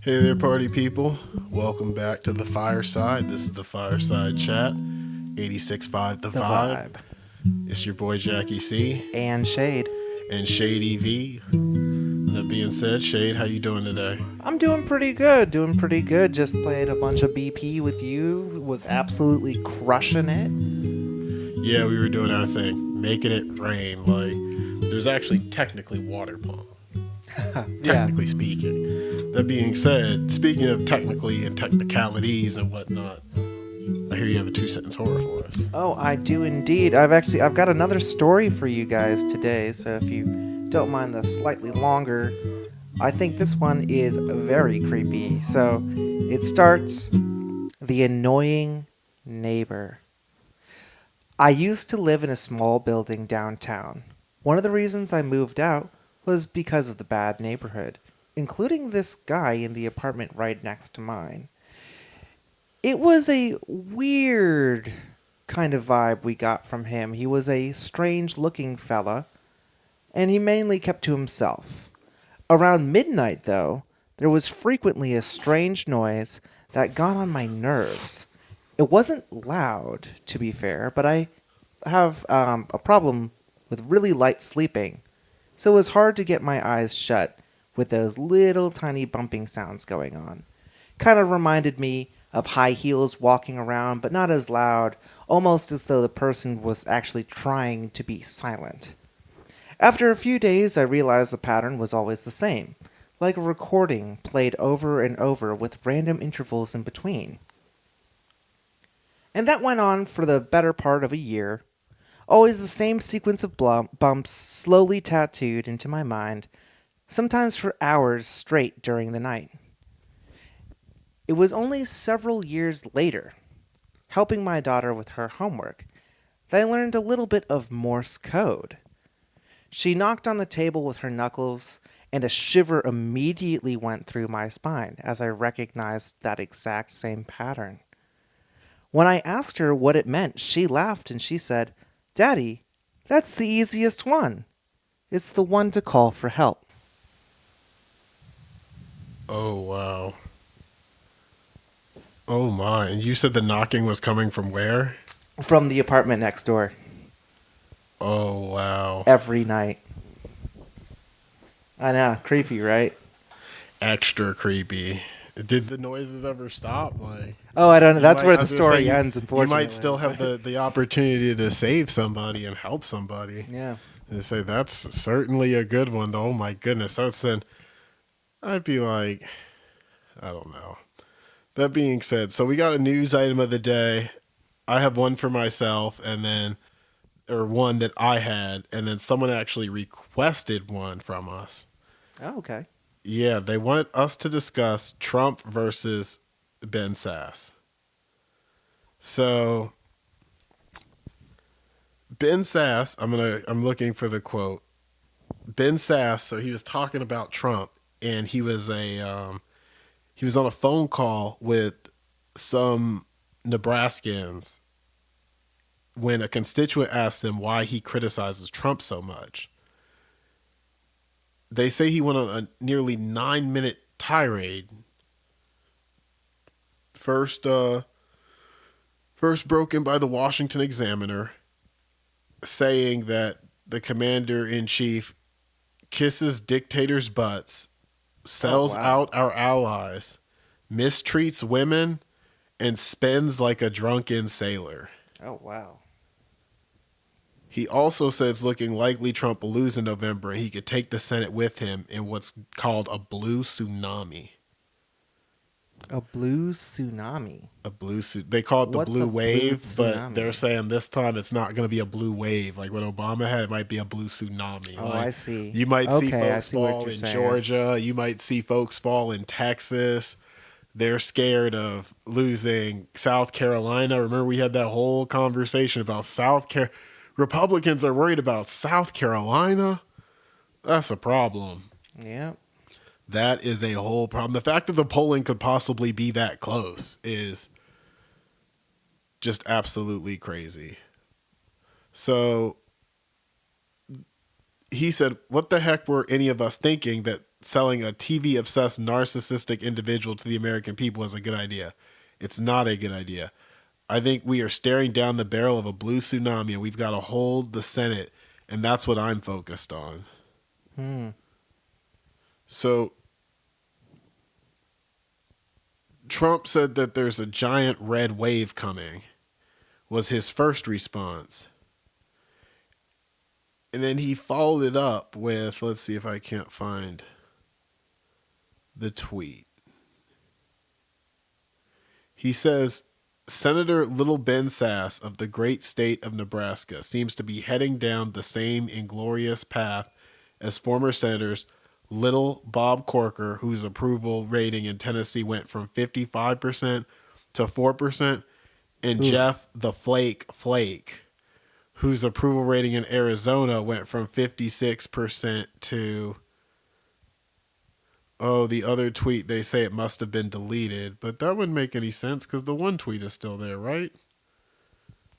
Hey there, party people. Welcome back to the Fireside. This is the Fireside Chat, 86.5 The The Vibe. vibe. It's your boy Jackie C And shade. and Shade EV. That being said, Shade, how you doing today? I'm doing pretty good. Doing pretty good. Just played a bunch of BP with you. Was absolutely crushing it. Yeah, we were doing our thing, making it rain. Like, there's actually technically water pump, Yeah. technically speaking. That being said, speaking of technically and technicalities and whatnot, I hear you have a two-sentence horror for us. Oh, I do indeed. I've got another story for you guys today. So if you don't mind the slightly longer, I think this one is very creepy. So it starts the annoying neighbor. I used to live in a small building downtown. One of the reasons I moved out was because of the bad neighborhood, including this guy in the apartment right next to mine. It was a weird kind of vibe we got from him. He was a strange looking fella, and he mainly kept to himself. Around midnight, though, there was frequently a strange noise that got on my nerves. It wasn't loud, to be fair, but I have a problem with really light sleeping, so it was hard to get my eyes shut with those little tiny bumping sounds going on. Kind of reminded me of high heels walking around, but not as loud, almost as though the person was actually trying to be silent. After a few days, I realized the pattern was always the same, like a recording played over and over with random intervals in between. And that went on for the better part of a year. Always the same sequence of bumps slowly tattooed into my mind, sometimes for hours straight during the night. It was only several years later, helping my daughter with her homework, that I learned a little bit of Morse code. She knocked on the table with her knuckles, and a shiver immediately went through my spine as I recognized that exact same pattern. When I asked her what it meant, she laughed and she said, "Daddy, that's the easiest one. It's the one to call for help." Oh, wow. Oh, my. And you said the knocking was coming from where? From the apartment next door, Oh, wow. every night. I know, creepy, right? Extra creepy. Did the noises ever stop? Like, Oh, I don't know. you That's might, where I the was gonna say, story you, ends, you might unfortunately. still have But the opportunity to save somebody and help somebody. yeah. And say, that's certainly a good one, though. Oh, my goodness. That's then, I'd be like, I don't know. That being said, so we got a news item of the day. I have one for myself, and then, or one that I had, and then someone actually requested one from us. Oh, okay. Yeah, they wanted us to discuss Trump versus Ben Sass. So Ben Sass, I'm looking for the quote. Ben Sass, so he was talking about Trump, and he was on a phone call with some Nebraskans when a constituent asked him why he criticizes Trump so much. They say he went on a nearly 9 minute tirade. First, first broken by the Washington Examiner, saying that the commander in chief kisses dictators' butts, Oh, sells wow. out our allies, mistreats women, and spends like a drunken sailor. Oh, wow. He also said it's looking likely Trump will lose in November and he could take the Senate with him in what's called a blue tsunami. A blue tsunami. They call it the What's blue a blue wave, but they're tsunami? saying this time it's not going to be a blue wave like what Obama had. It might be a blue tsunami. Oh, Like I see. you might see Okay, I folks see what fall you're in saying. Georgia. You might see folks fall in Texas. They're scared of losing South Carolina. Remember, we had that whole conversation about South Carolina. Republicans are worried about South Carolina. That's a problem. Yep. That is a whole problem. The fact that the polling could possibly be that close is just absolutely crazy. So he said, "What the heck were any of us thinking that selling a TV obsessed narcissistic individual to the American people is a good idea? It's not a good idea. I think we are staring down the barrel of a blue tsunami and we've got to hold the Senate, and that's what I'm focused on." Hmm. So Trump said that there's a giant red wave coming, was his first response. And then he followed it up with, let's see if I can't find the tweet. He says, Senator Little Ben Sass of the great state of Nebraska seems to be heading down the same inglorious path as former senators Little Bob Corker, whose approval rating in Tennessee went from 55% to 4%, and Oof. Jeff the Flake, whose approval rating in Arizona went from 56% to, oh, the other tweet, they say it must have been deleted, but that wouldn't make any sense because the one tweet is still there, right?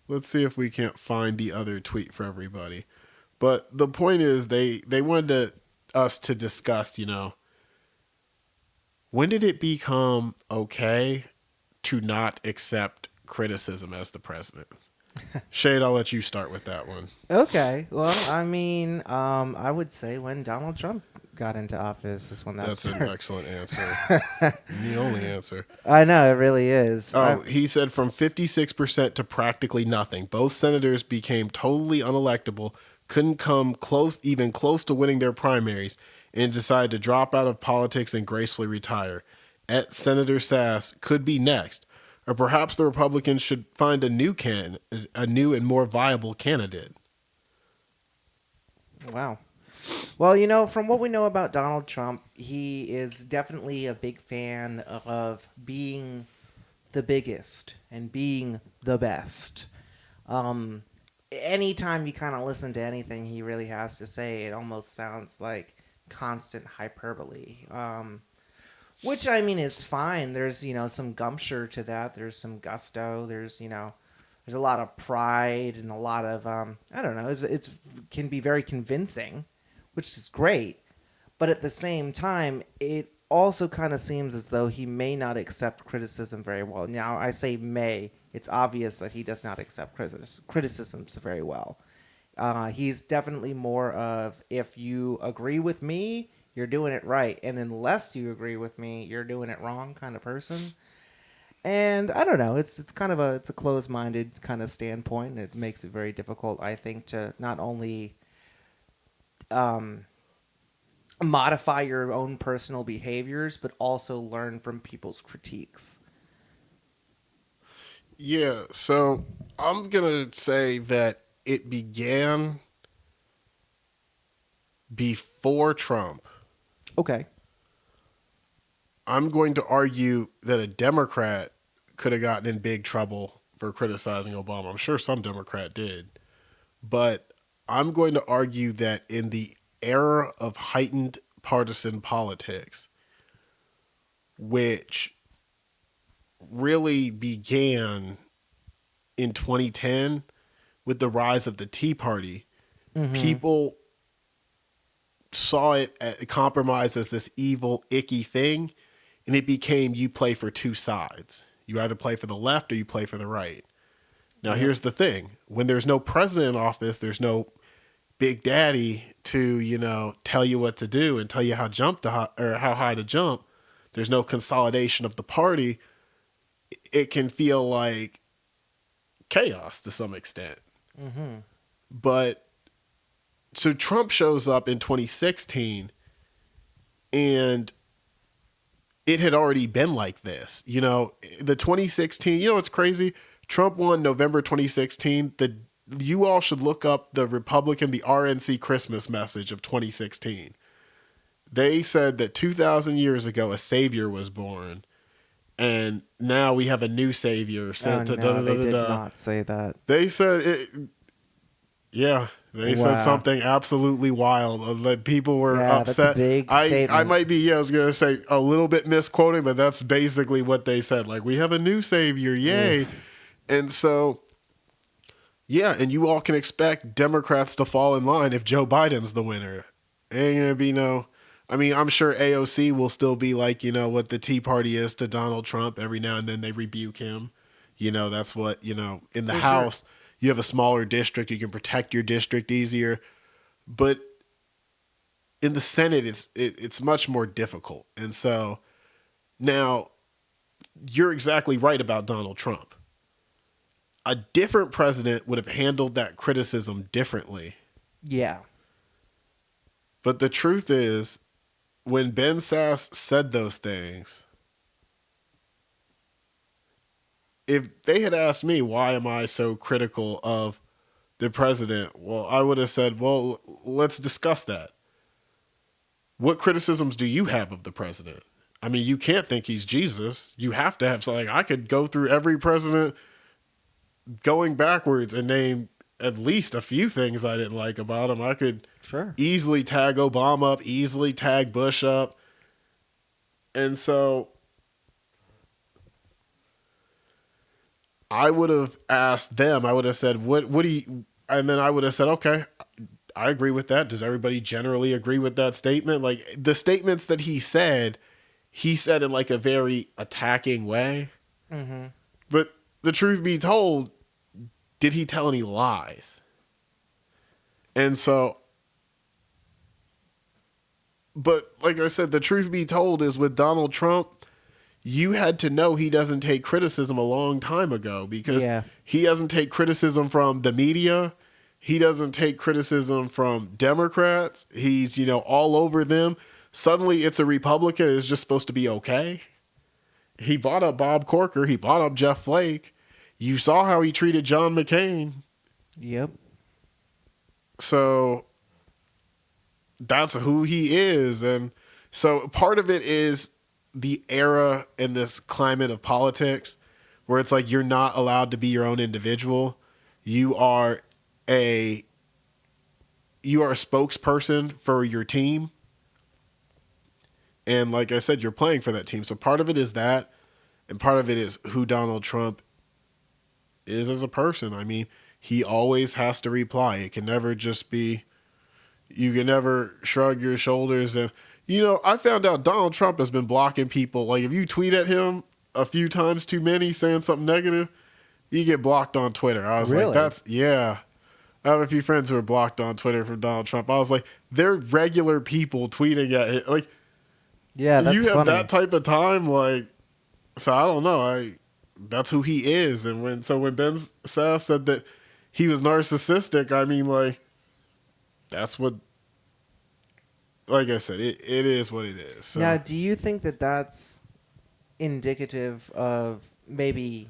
Let's see if we can't find the other tweet for everybody. But the point is, they wanted us to discuss, when did it become okay to not accept criticism as the president? Shade, I'll let you start with that one. Okay. Well, I mean, I would say when Donald Trump got into office is when that That's an started. excellent answer. The only answer. I know it really is. Oh, he said from 56% to practically nothing. Both senators became totally unelectable, couldn't come close, even close to winning their primaries, and decided to drop out of politics and gracefully retire. At Senator Sass could be next, or perhaps the Republicans should find a new and more viable candidate. Wow. Well, from what we know about Donald Trump, he is definitely a big fan of being the biggest and being the best. Anytime you kind of listen to anything he really has to say, it almost sounds like constant hyperbole. Which I mean is fine. There's some gumpture to that. There's some gusto. There's a lot of pride and a lot of I don't know. It's can be very convincing, which is great. But at the same time, it also kind of seems as though he may not accept criticism very well. Now I say may. It's obvious that he does not accept criticisms very well. He's definitely more of, if you agree with me, you're doing it right, and unless you agree with me, you're doing it wrong kind of person. And I don't know, it's kind of it's a closed-minded kind of standpoint. It makes it very difficult, I think, to not only um, modify your own personal behaviors, but also learn from people's critiques. Yeah, so I'm going to say that it began before Trump. Okay. I'm going to argue that a Democrat could have gotten in big trouble for criticizing Obama. I'm sure some Democrat did. But I'm going to argue that in the era of heightened partisan politics, which really began in 2010 with the rise of the Tea Party, Mm-hmm. people saw it compromised as this evil, icky thing, and it became you play for two sides. You either play for the left or you play for the right. Now, Yep. here's the thing: when there's no president in office, there's no big daddy to tell you what to do and tell you how high to jump. There's no consolidation of the party. It can feel like chaos to some extent. Mm-hmm. But so Trump shows up in 2016, and it had already been like this. The 2016, what's crazy? Trump won November 2016. You all should look up the the RNC Christmas message of 2016. They said that 2,000 years ago, a savior was born, and now we have a new savior Oh sent to da no, da da they da did da. not say that. They said it. Yeah, they said Wow. something absolutely wild. That people were Yeah, that's a upset. big I statement. might be, yeah, I was gonna say a little bit misquoting, but that's basically what they said. Like, we have a new savior, Ugh. yay! And so, Yeah, and you all can expect Democrats to fall in line if Joe Biden's the winner. Ain't gonna be no. I mean, I'm sure AOC will still be like, what the Tea Party is to Donald Trump. Every now and then they rebuke him. That's what, in the For sure. House, you have a smaller district. You can protect your district easier. But in the Senate, it's much more difficult. And so now you're exactly right about Donald Trump. A different president would have handled that criticism differently. Yeah. But the truth is, when Ben Sass said those things, if they had asked me, why am I so critical of the president? Well, I would have said, well, let's discuss that. What criticisms do you have of the president? I mean, you can't think he's Jesus. You have to have something. I could go through every president going backwards and name at least a few things I didn't like about him. I could Sure. easily tag Obama up, easily tag Bush up. And so I would have asked them, I would have said, what do you, and then I would have said, okay, I agree with that. Does everybody generally agree with that statement? Like the statements that he said in like a very attacking way. Mm-hmm. But the truth be told, did he tell any lies? And so, but like I said, the truth be told is with Donald Trump, you had to know he doesn't take criticism a long time ago because Yeah. he doesn't take criticism from the media. He doesn't take criticism from Democrats. He's, all over them. Suddenly it's a Republican. It's just supposed to be okay. He bought up Bob Corker. He bought up Jeff Flake. You saw how he treated John McCain. Yep. So that's who he is. And so part of it is the era in this climate of politics where it's like you're not allowed to be your own individual. You are a spokesperson for your team. And like I said, you're playing for that team. So part of it is that, and part of it is who Donald Trump is as a person. I mean, he always has to reply. It can never just be, you can never shrug your shoulders. And, I found out Donald Trump has been blocking people. Like, if you tweet at him a few times too many saying something negative, you get blocked on Twitter. I was like, Really? yeah. I have a few friends who are blocked on Twitter from Donald Trump. I was like, they're regular people tweeting at him. Like, Yeah, that's you have funny. that type of time, like, so I don't know. That's who he is. And when Ben Sass said that he was narcissistic, I mean, like, that's what, like I said, it is what it is. So Now, do you think that that's indicative of maybe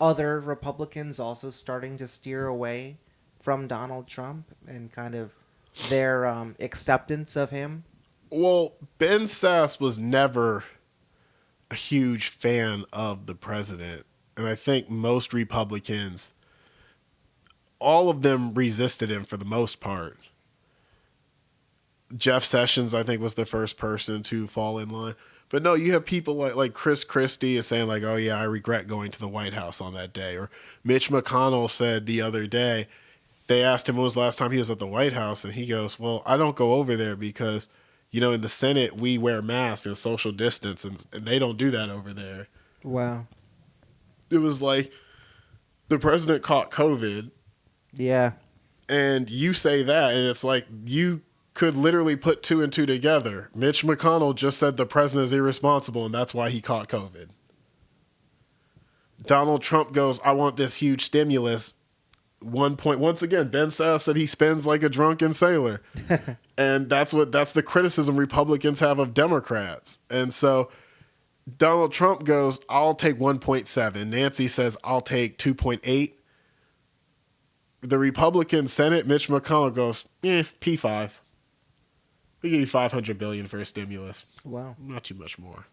other Republicans also starting to steer away from Donald Trump and kind of their acceptance of him? well, Ben Sass was never a huge fan of the president. And I think most Republicans, all of them resisted him for the most part. Jeff Sessions, I think, was the first person to fall in line. But no, you have people like Chris Christie is saying like, "Oh yeah, I regret going to the White House on that day." Or Mitch McConnell said the other day, they asked him when was the last time he was at the White House, and he goes, "Well, I don't go over there because, in the Senate we wear masks and social distance, and they don't do that over there." Wow. It was like the president caught COVID, Yeah. and you say that, and it's like you could literally put two and two together. Mitch McConnell just said the president is irresponsible, and that's why he caught COVID. Donald Trump goes, I want this huge stimulus. Once again, Ben Sass said he spends like a drunken sailor. And that's the criticism Republicans have of Democrats. And so Donald Trump goes, I'll take 1.7. Nancy says, I'll take 2.8. The Republican Senate, Mitch McConnell goes, P5. We give you $500 billion for a stimulus. Wow. Not too much more.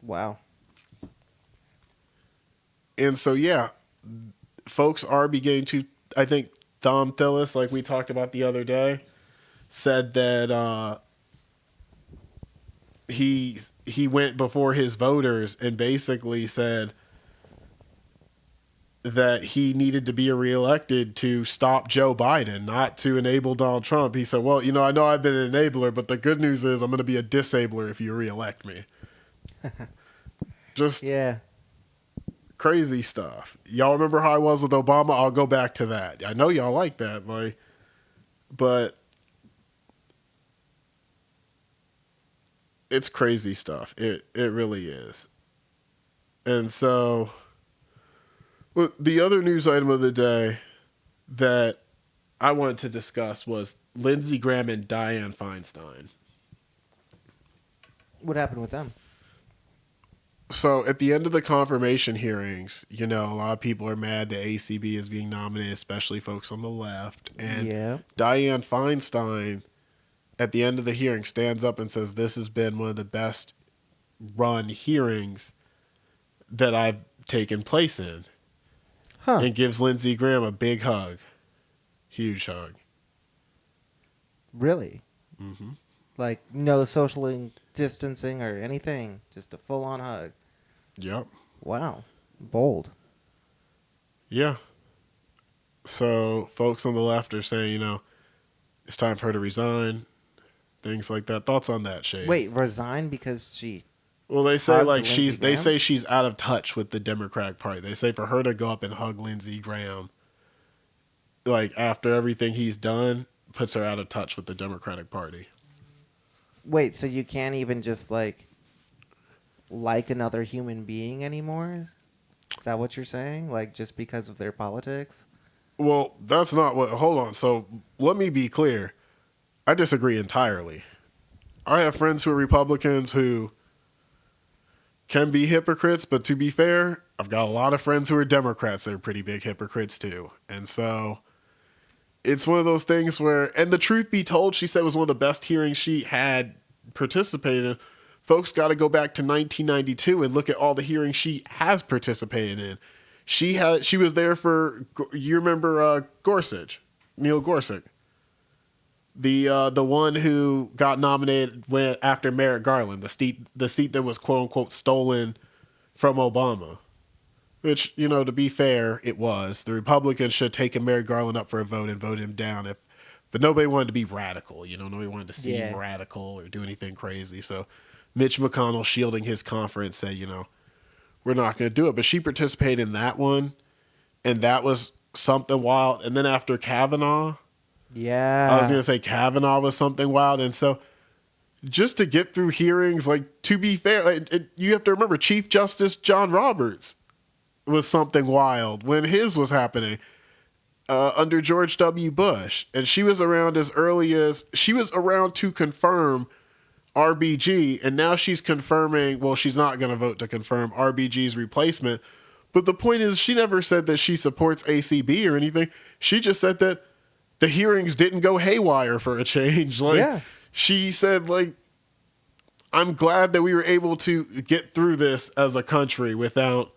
Wow. And so, yeah, folks are beginning to, I think Thom Tillis, like we talked about the other day, said that he went before his voters and basically said, that he needed to be reelected to stop Joe Biden, not to enable Donald Trump. He said, well, I know I've been an enabler, but the good news is I'm going to be a disabler if you reelect me. Just Yeah. crazy stuff. Y'all remember how I was with Obama? I'll go back to that. I know y'all like that, but it's crazy stuff. It really is. And so, look, the other news item of the day that I wanted to discuss was Lindsey Graham and Dianne Feinstein. What happened with them? So at the end of the confirmation hearings, a lot of people are mad that ACB is being nominated, especially folks on the left. And Yeah. Dianne Feinstein, at the end of the hearing, stands up and says, this has been one of the best run hearings that I've taken place in. Huh. And gives Lindsey Graham a big hug. Huge hug. Really? Mm-hmm. Like, no social distancing or anything. Just a full-on hug. Yep. Wow. Bold. Yeah. So folks on the left are saying, it's time for her to resign. Things like that. Thoughts on that, Shay? Wait, resign because she... Well, they say hugged like Lindsey they Graham? say she's out of touch with the Democratic Party. They say for her to go up and hug Lindsey Graham, like after everything he's done, puts her out of touch with the Democratic Party. Wait, so you can't even just, like another human being anymore? Is that what you're saying? Like, just because of their politics? Well, that's not what. Hold on. So let me be clear. I disagree entirely. I have friends who are Republicans who can be hypocrites, but to be fair, I've got a lot of friends who are Democrats that are pretty big hypocrites too. And so it's one of those things where, and the truth be told, she said it was one of the best hearings she had participated in. Folks got to go back to 1992 and look at all the hearings she has participated in. She was there for, you remember Gorsuch, Neil Gorsuch, the one who got nominated after Merrick Garland, the seat that was quote unquote stolen from Obama. Which, to be fair, it was. The Republicans should have taken Merrick Garland up for a vote and vote him down but nobody wanted to be radical. Nobody wanted to seem radical or do anything crazy. So Mitch McConnell, shielding his conference, said, we're not going to do it. But she participated in that one, and that was something wild. And then after Kavanaugh, Yeah. I was going to say Kavanaugh was something wild. And so just to get through hearings, like, to be fair, you have to remember Chief Justice John Roberts was something wild when his was happening under George W. Bush. And she was around she was around to confirm RBG, and now she's confirming, well, she's not going to vote to confirm RBG's replacement. But the point is, she never said that she supports ACB or anything. She just said that the hearings didn't go haywire for a change. She said, I'm glad that we were able to get through this as a country without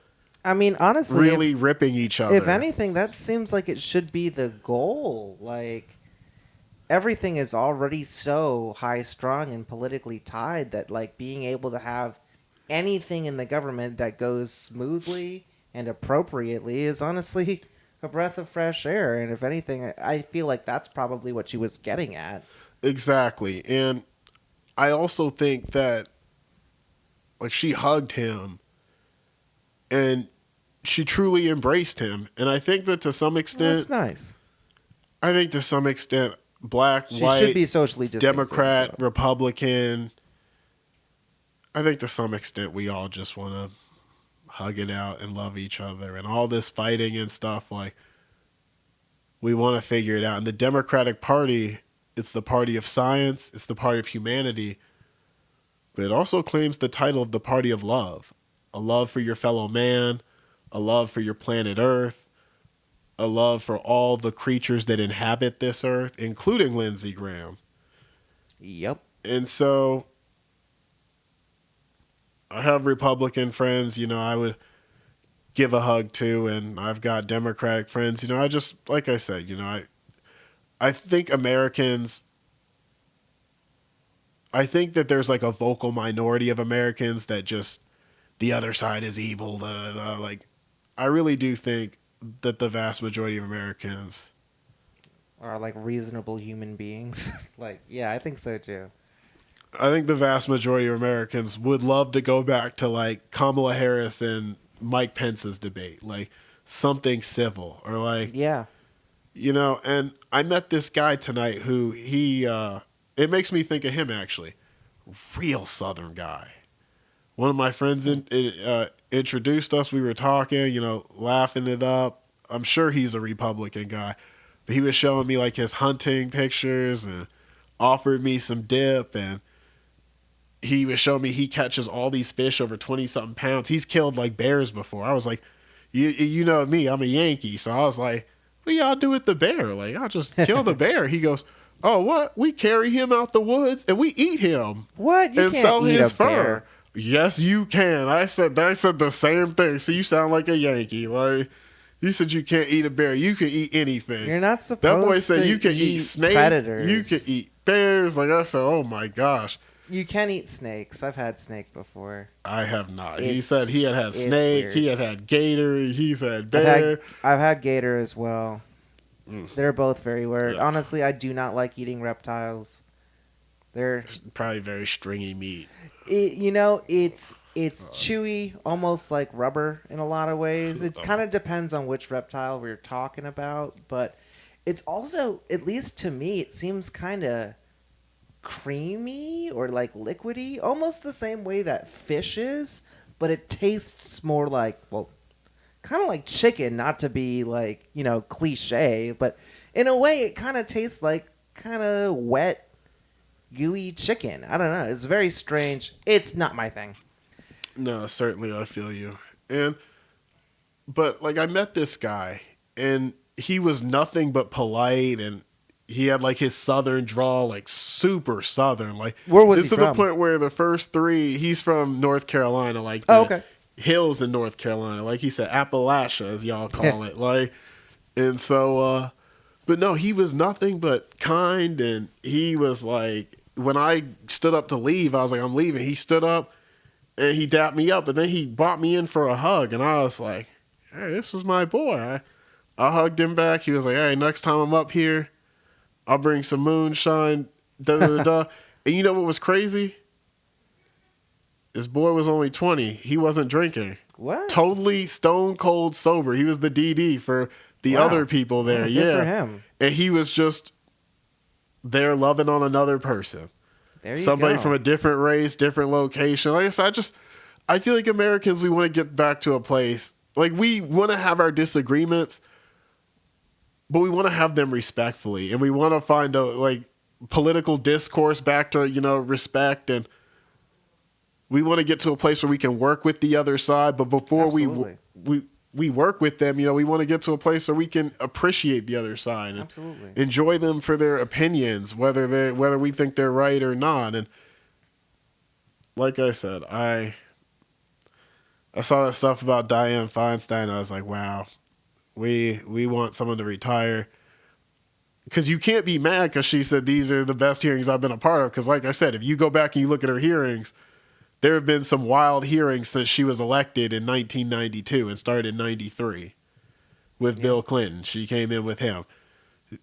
honestly, really ripping each other. If anything, that seems like it should be the goal. Like, everything is already so high-strung and politically tied that, like, being able to have anything in the government that goes smoothly and appropriately is honestly a breath of fresh air. And if anything, I feel like that's probably what she was getting at. Exactly. And I also think that, she hugged him and she truly embraced him. And I think that to some extent, That's nice. I think to some extent, black, She white, should be socially distancing, Democrat, though. Republican, I think to some extent we all just want to hug it out and love each other, and all this fighting and stuff, we want to figure it out. And the Democratic Party, it's the party of science, it's the party of humanity, but it also claims the title of the party of love. A love for your fellow man, a love for your planet Earth, a love for all the creatures that inhabit this earth, including Lindsey Graham. Yep. And so I have Republican friends, I would give a hug to, and I've got Democratic friends. I just, like I said, I think Americans, I think that there's a vocal minority of Americans that just, the other side is evil. I really do think that the vast majority of Americans. Are like reasonable human beings. Like, yeah, I think so too. I think the vast majority of Americans would love to go back to like Kamala Harris and Mike Pence's debate, like something civil or like, Yeah. and I met this guy tonight who it makes me think of him actually. Real Southern guy. One of my friends introduced us. We were talking, laughing it up. I'm sure he's a Republican guy, but he was showing me like his hunting pictures and offered me some dip, and he was showing me he catches all these fish over 20 something pounds. He's killed like bears before. I was like, you know me, I'm a Yankee. So I was like, what y'all do with the bear? Like, I'll just kill the bear. He goes, oh, what? We carry him out the woods and we eat him What? You and can't sell eat a his fur. bear. Yes, you can. I said the same thing. So you sound like a Yankee. Like, you said you can't eat a bear. You can eat anything. You're not That boy supposed said to you can eat eat snakes. predators. You can eat bears. Like I said, oh my gosh. You can eat snakes. I've had snake before. I have not. He It's- said he had it's snake. weird. He had gator. He's had I've bear. had gator as well. Mm. They're both very weird. Yeah. Honestly, I do not like eating reptiles. They're, Probably very stringy meat. it's chewy, almost like rubber in a lot of ways. It kind of depends on which reptile we're talking about, but it's also, at least to me, it seems kind of creamy or like liquidy, almost the same way that fish is, but it tastes more like, well, kind of like chicken, not to be like, cliche, but in a way it kind of tastes like kind of wet, gooey chicken. I don't know. It's very strange. It's not my thing. No, certainly I feel you. But like I met this guy and he was nothing but polite, and he had like his southern drawl, like super southern. Like Where was it's he to the from? point where the first three, he's from North Carolina, like the Oh, okay. hills in North Carolina, like he said, Appalachia as y'all call it. Like, and so, but no, he was nothing but kind, and he was like, when I stood up to leave, I was like, I'm leaving. He stood up and he dapped me up, and then he brought me in for a hug, and I was like, hey, this is my boy. I hugged him back. He was like, hey, next time I'm up here, I'll bring some moonshine, da da da da. And you know what was crazy? This boy was only 20. He wasn't drinking. What? Totally stone cold sober. He was the DD for the Wow. other people there. Oh, good yeah. for him. And he was just there loving on another person. There you Somebody go. from a different race, different location. Like I said, I feel like Americans, we want to get back to a place, like we want to have our disagreements, but we want to have them respectfully, and we want to find a like political discourse back to respect, and we want to get to a place where we can work with the other side. But before Absolutely. we work with them, we want to get to a place where we can appreciate the other side and Absolutely. enjoy them for their opinions, whether we think they're right or not. And like I said, I saw that stuff about Dianne Feinstein. I was like, wow, we want someone to retire. Because you can't be mad because she said these are the best hearings I've been a part of. Because like I said, if you go back and you look at her hearings, there have been some wild hearings since she was elected in 1992 and started in 93 with Bill Clinton. She came in with him.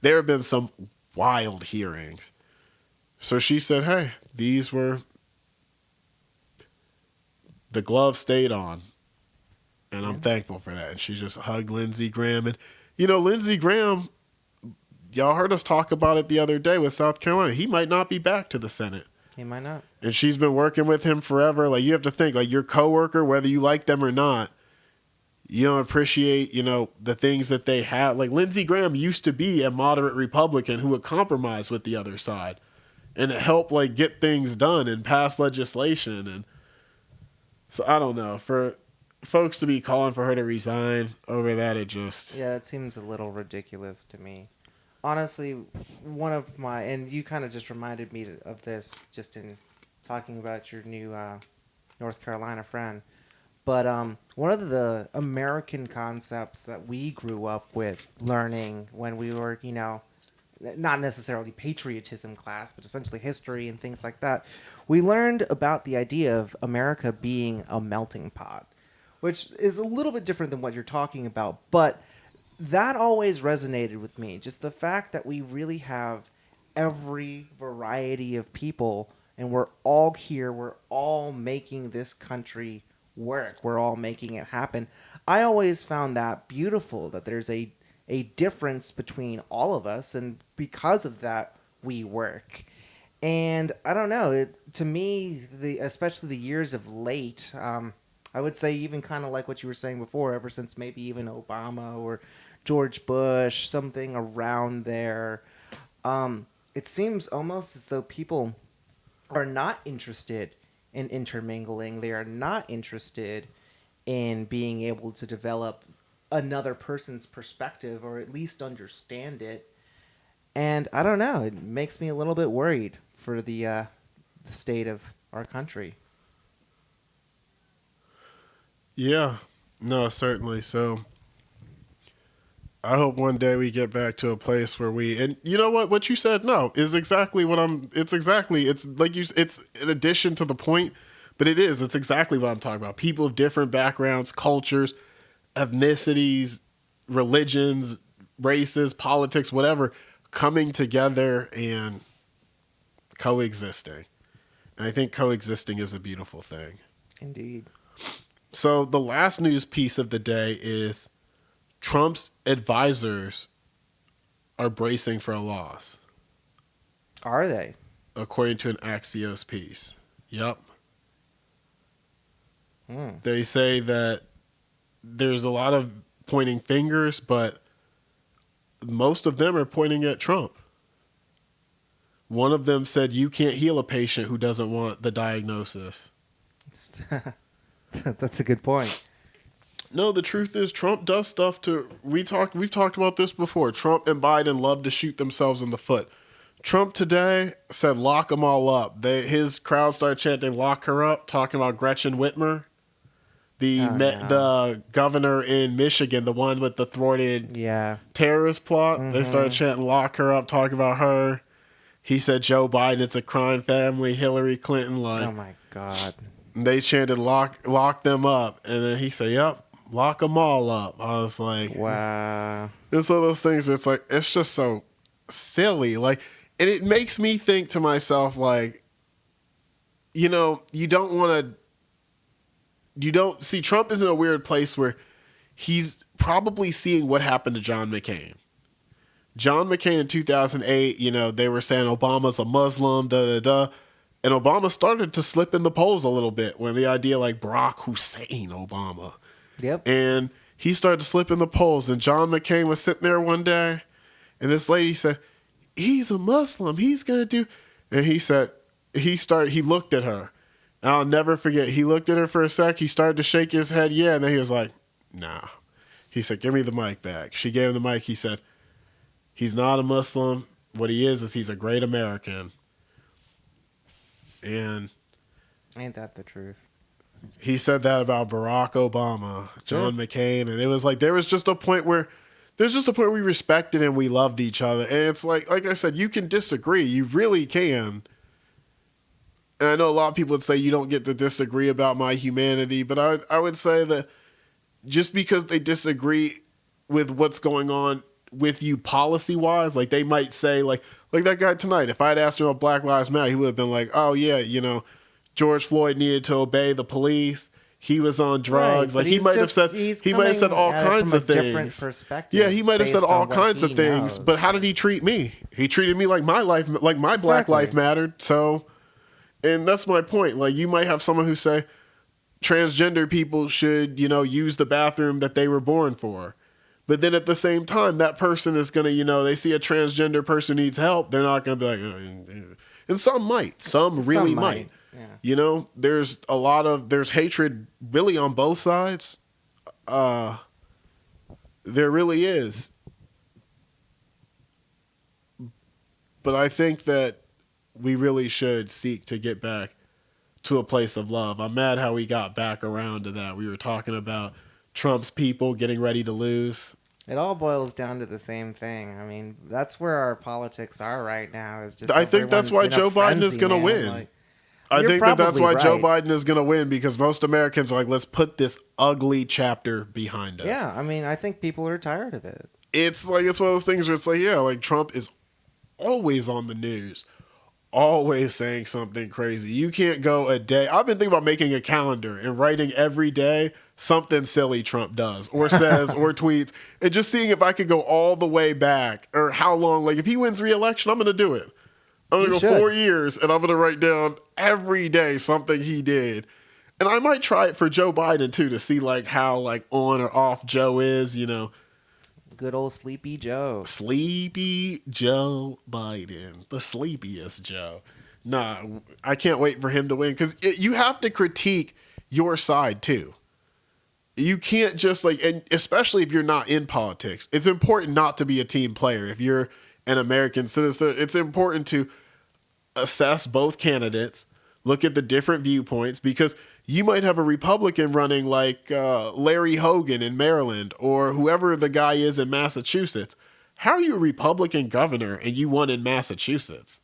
There have been some wild hearings. So she said, hey, these were, the glove stayed on. And I'm thankful for that. And she just hugged Lindsey Graham. And, Lindsey Graham, y'all heard us talk about it the other day with South Carolina. He might not be back to the Senate. He might not. And she's been working with him forever. Like, you have to think, like, your coworker, whether you like them or not, you don't appreciate, the things that they have. Like, Lindsey Graham used to be a moderate Republican who would compromise with the other side and help, like, get things done and pass legislation. And so, I don't know. For folks to be calling for her to resign over that, it just... Yeah, it seems a little ridiculous to me. Honestly, one of my, and you kind of just reminded me of this just in talking about your new North Carolina friend. But one of the American concepts that we grew up with learning when we were, not necessarily patriotism class, but essentially history and things like that, we learned about the idea of America being a melting pot, which is a little bit different than what you're talking about. But that always resonated with me. Just the fact that we really have every variety of people, and we're all here. We're all making this country work. We're all making it happen. I always found that beautiful, that there's a difference between all of us, and because of that, we work. And I don't know. To me, especially the years of late, I would say even kind of like what you were saying before, ever since maybe even Obama or George Bush, something around there. It seems almost as though people are not interested in intermingling. They are not interested in being able to develop another person's perspective or at least understand it. And I don't know. It makes me a little bit worried for the state of our country. Yeah, no, certainly. So I hope one day we get back to a place where and you know what you said, no, is exactly what it's like it's in addition to the point, but it's exactly what I'm talking about. People of different backgrounds, cultures, ethnicities, religions, races, politics, whatever, coming together and coexisting. And I think coexisting is a beautiful thing. Indeed. So the last news piece of the day is Trump's advisors are bracing for a loss, Are they? according to an Axios piece. Yep. Hmm. They say that there's a lot of pointing fingers, but most of them are pointing at Trump. One of them said, "You can't heal a patient who doesn't want the diagnosis." That's a good point. No, the truth is Trump does stuff to we've talked about this before. Trump and Biden love to shoot themselves in the foot. Trump today said lock them all up. His crowd started chanting lock her up, talking about Gretchen Whitmer, Oh no. the governor in Michigan, the one with the thwarted Yeah. terrorist plot. They started Mm-hmm. chanting lock her up, talking about her. He said Joe Biden, it's a crime family, Hillary Clinton, Oh like my God. they chanted lock them up, and then he said, "Yep, lock them all up." I was like, Wow. it's one of those things. It's like it's just so silly, like, and it makes me think to myself, like, you don't want to. You don't see Trump is in a weird place where he's probably seeing what happened to John McCain. John McCain in 2008, they were saying Obama's a Muslim, da da da. And Obama started to slip in the polls a little bit when the idea like Barack Hussein Obama. Yep. And he started to slip in the polls. And John McCain was sitting there one day, and this lady said, "He's a Muslim. He's going to do." And he said, he looked at her. And I'll never forget. He looked at her for a sec. He started to shake his head, yeah. And then he was like, "Nah." He said, "Give me the mic back." She gave him the mic. He said, "He's not a Muslim. What he is he's a great American." And Ain't that the truth? he said that about Barack Obama, John Yeah. McCain, and it was like there's just a point we respected and we loved each other. And it's like I said, you can disagree, you really can. And I know a lot of people would say you don't get to disagree about my humanity, but I would say that just because they disagree with what's going on with you policy wise, like they might say like that guy tonight, if I had asked him about Black Lives Matter, he would have been like, "Oh yeah, George Floyd needed to obey the police. He was on Right, drugs." but Like he might have said he's all coming at it kinds from a of different things. perspective. Yeah, he might have said based all on what kinds he of things, knows. but how did he treat me? He treated me like my life, like my Black Exactly. life mattered. So, and that's my point. Like you might have someone who say transgender people should, use the bathroom that they were born for. But then at the same time, that person is going to, they see a transgender person needs help. They're not going to be like, and some might, some really might. Yeah. There's hatred really on both sides. There really is. But I think that we really should seek to get back to a place of love. I'm mad how we got back around to that. We were talking about Trump's people getting ready to lose. It all boils down to the same thing. I mean, that's where our politics are right now. Is just I think that's everyone's why in a Joe Biden is frenzy, going to man. win. Like, I You're think that that's probably why Joe right. Biden is going to win because most Americans are like, let's put this ugly chapter behind us. Yeah, I mean, I think people are tired of it. It's like, it's one of those things where it's like, yeah, like Trump is always on the news, always saying something crazy. You can't go a day. I've been thinking about making a calendar and writing every day something silly Trump does or says or tweets and just seeing if I could go all the way back or how long. Like if he wins re-election, I'm going to do it. I'm going You to go should. 4 years and I'm going to write down every day something he did. And I might try it for Joe Biden too to see like how like on or off Joe is, you know. Good old Sleepy Joe. Sleepy Joe Biden, the sleepiest Joe. Nah, I can't wait for him to win because you have to critique your side too. You can't just like, and especially if you're not in politics, it's important not to be a team player. If you're an American citizen, it's important to assess both candidates, look at the different viewpoints because you might have a Republican running like Larry Hogan in Maryland or whoever the guy is in Massachusetts. How are you a Republican governor and you won in Massachusetts?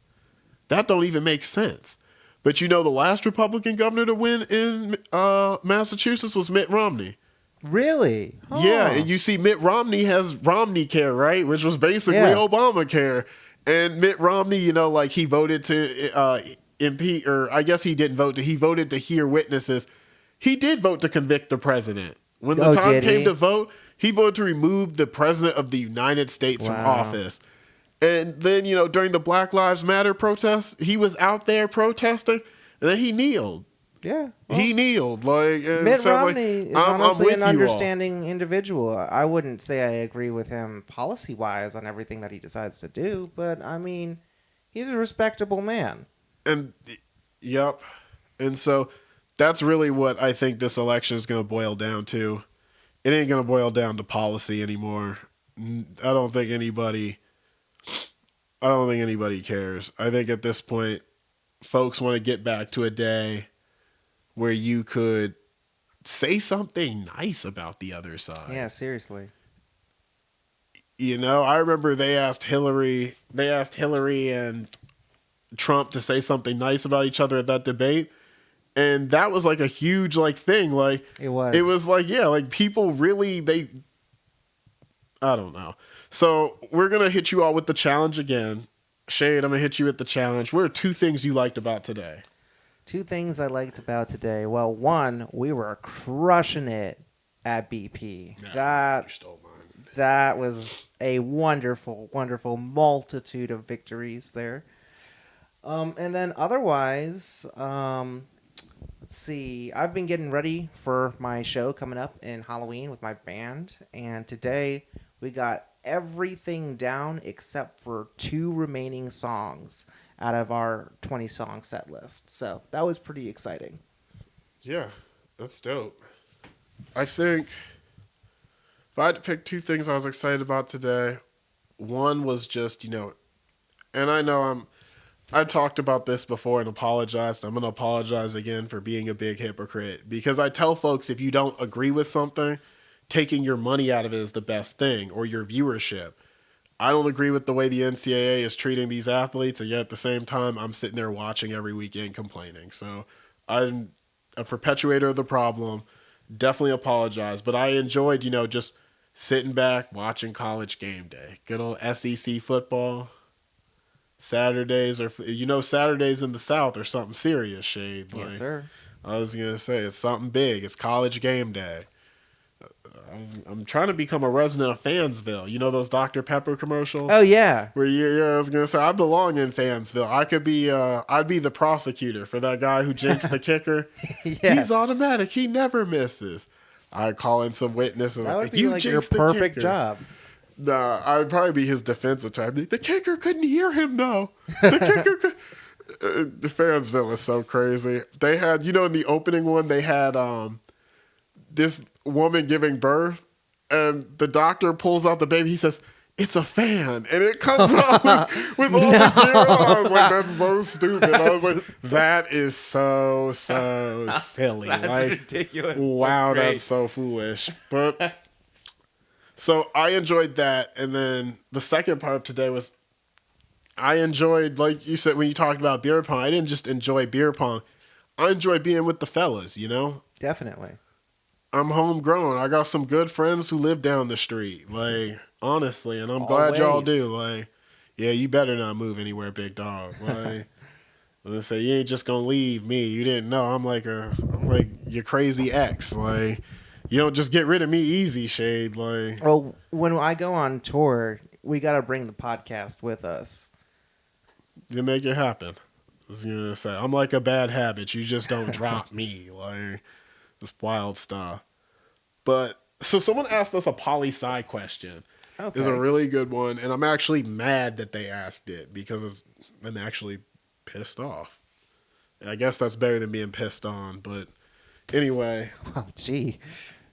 That don't even make sense. But you know the last Republican governor to win in Massachusetts was Mitt Romney. Really? Huh. Yeah, and you see Mitt Romney has Romney Care, right? Which was basically Yeah. Obamacare. And Mitt Romney, you know, like he voted to impeach, or I guess he didn't vote to, he voted to hear witnesses. He did vote to convict the president. When the time did came he? to vote, he voted to remove the president of the United States from Wow. office. And then, you know, during the Black Lives Matter protests, he was out there protesting, and then he kneeled. Yeah. He kneeled. Like Mitt so, Romney like, is I'm honestly with an you all. understanding individual. I wouldn't say I agree with him policy-wise on everything that he decides to do, but I mean, he's a respectable man. And yep. And so that's really what I think this election is going to boil down to. It ain't going to boil down to policy anymore. I don't think anybody cares. I think at this point folks want to get back to a day where you could say something nice about the other side. Yeah, seriously. You know, I remember they asked Hillary and Trump to say something nice about each other at that debate. And that was like a huge like thing. Like It was. it was like, yeah, like people really, I don't know. So we're going to hit you all with the challenge again. Shade, I'm going to hit you with the challenge. What are two things you liked about today? Two things I liked about today. Well, one, we were crushing it at BP. You stole mine. That was a wonderful, wonderful multitude of victories there. And then otherwise, let's see. I've been getting ready for my show coming up in Halloween with my band. And today we got everything down except for 2 remaining songs out of our 20-song set list. So that was pretty exciting. Yeah, that's dope. I think if I had to pick 2 things I was excited about today, one was just, you know, and I know I talked about this before and apologized. I'm going to apologize again for being a big hypocrite because I tell folks if you don't agree with something, taking your money out of it is the best thing or your viewership. I don't agree with the way the NCAA is treating these athletes, and yet at the same time, I'm sitting there watching every weekend complaining. So I'm a perpetuator of the problem. Definitely apologize. But I enjoyed, you know, just sitting back, watching College Game Day. Good old SEC football. Saturdays Saturdays in the South are something serious, Shade. Yes, Like, sir. I was going to say, it's something big. It's College Game Day. I'm trying to become a resident of Fansville. You know those Dr. Pepper commercials? Oh, yeah. Where I was gonna say I belong in Fansville. I could be I'd be the prosecutor for that guy who jinxed the kicker. Yeah. He's automatic. He never misses. I'd call in some witnesses. That would Like, be you like your jinxed the perfect kicker. job. Nah, I'd probably be his defense attorney. The kicker couldn't hear him though. The kicker could. The Fansville is so crazy. They had, you know, in the opening one, they had this woman giving birth, and the doctor pulls out the baby. He says, "It's a fan," and it comes out with all the gear on. I was like, "That's so stupid." I was like, "That is so silly." That's like, ridiculous. wow, That's great. that's so foolish. But so I enjoyed that, and then the second part of today was I enjoyed, like you said, when you talked about beer pong. I didn't just enjoy beer pong. I enjoy being with the fellas, you know? Definitely. I'm homegrown. I got some good friends who live down the street. Like, honestly, and I'm glad y'all do. Always. Like, yeah, you better not move anywhere, big dog. Like, let's say you ain't just gonna leave me. You didn't know. I'm like your crazy ex. Like, you don't just get rid of me easy, Shade. Like, Well, when I go on tour, we got to bring the podcast with us. you make it happen. I was gonna say, I'm like a bad habit. You just don't drop me. Like, this wild stuff. But so someone asked us a poli sci question. Is a Okay. really good one, and I'm actually mad that they asked it because I'm actually pissed off. And I guess that's better than being pissed on. But anyway, Well, gee.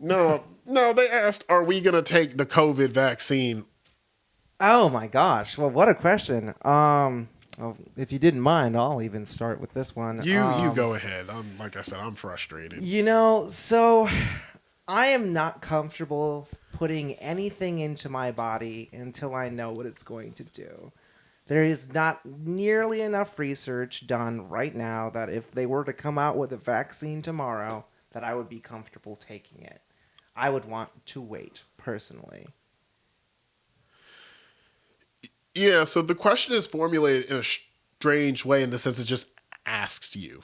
no, they asked, "Are we gonna take the COVID vaccine?" Oh my gosh. Well, what a question. Well, if you didn't mind, I'll even start with this one. You go ahead. I'm like I said, I'm frustrated. So I am not comfortable putting anything into my body until I know what it's going to do. There is not nearly enough research done right now that if they were to come out with a vaccine tomorrow, that I would be comfortable taking it. I would want to wait personally. Yeah. So the question is formulated in a strange way in the sense it just asks you.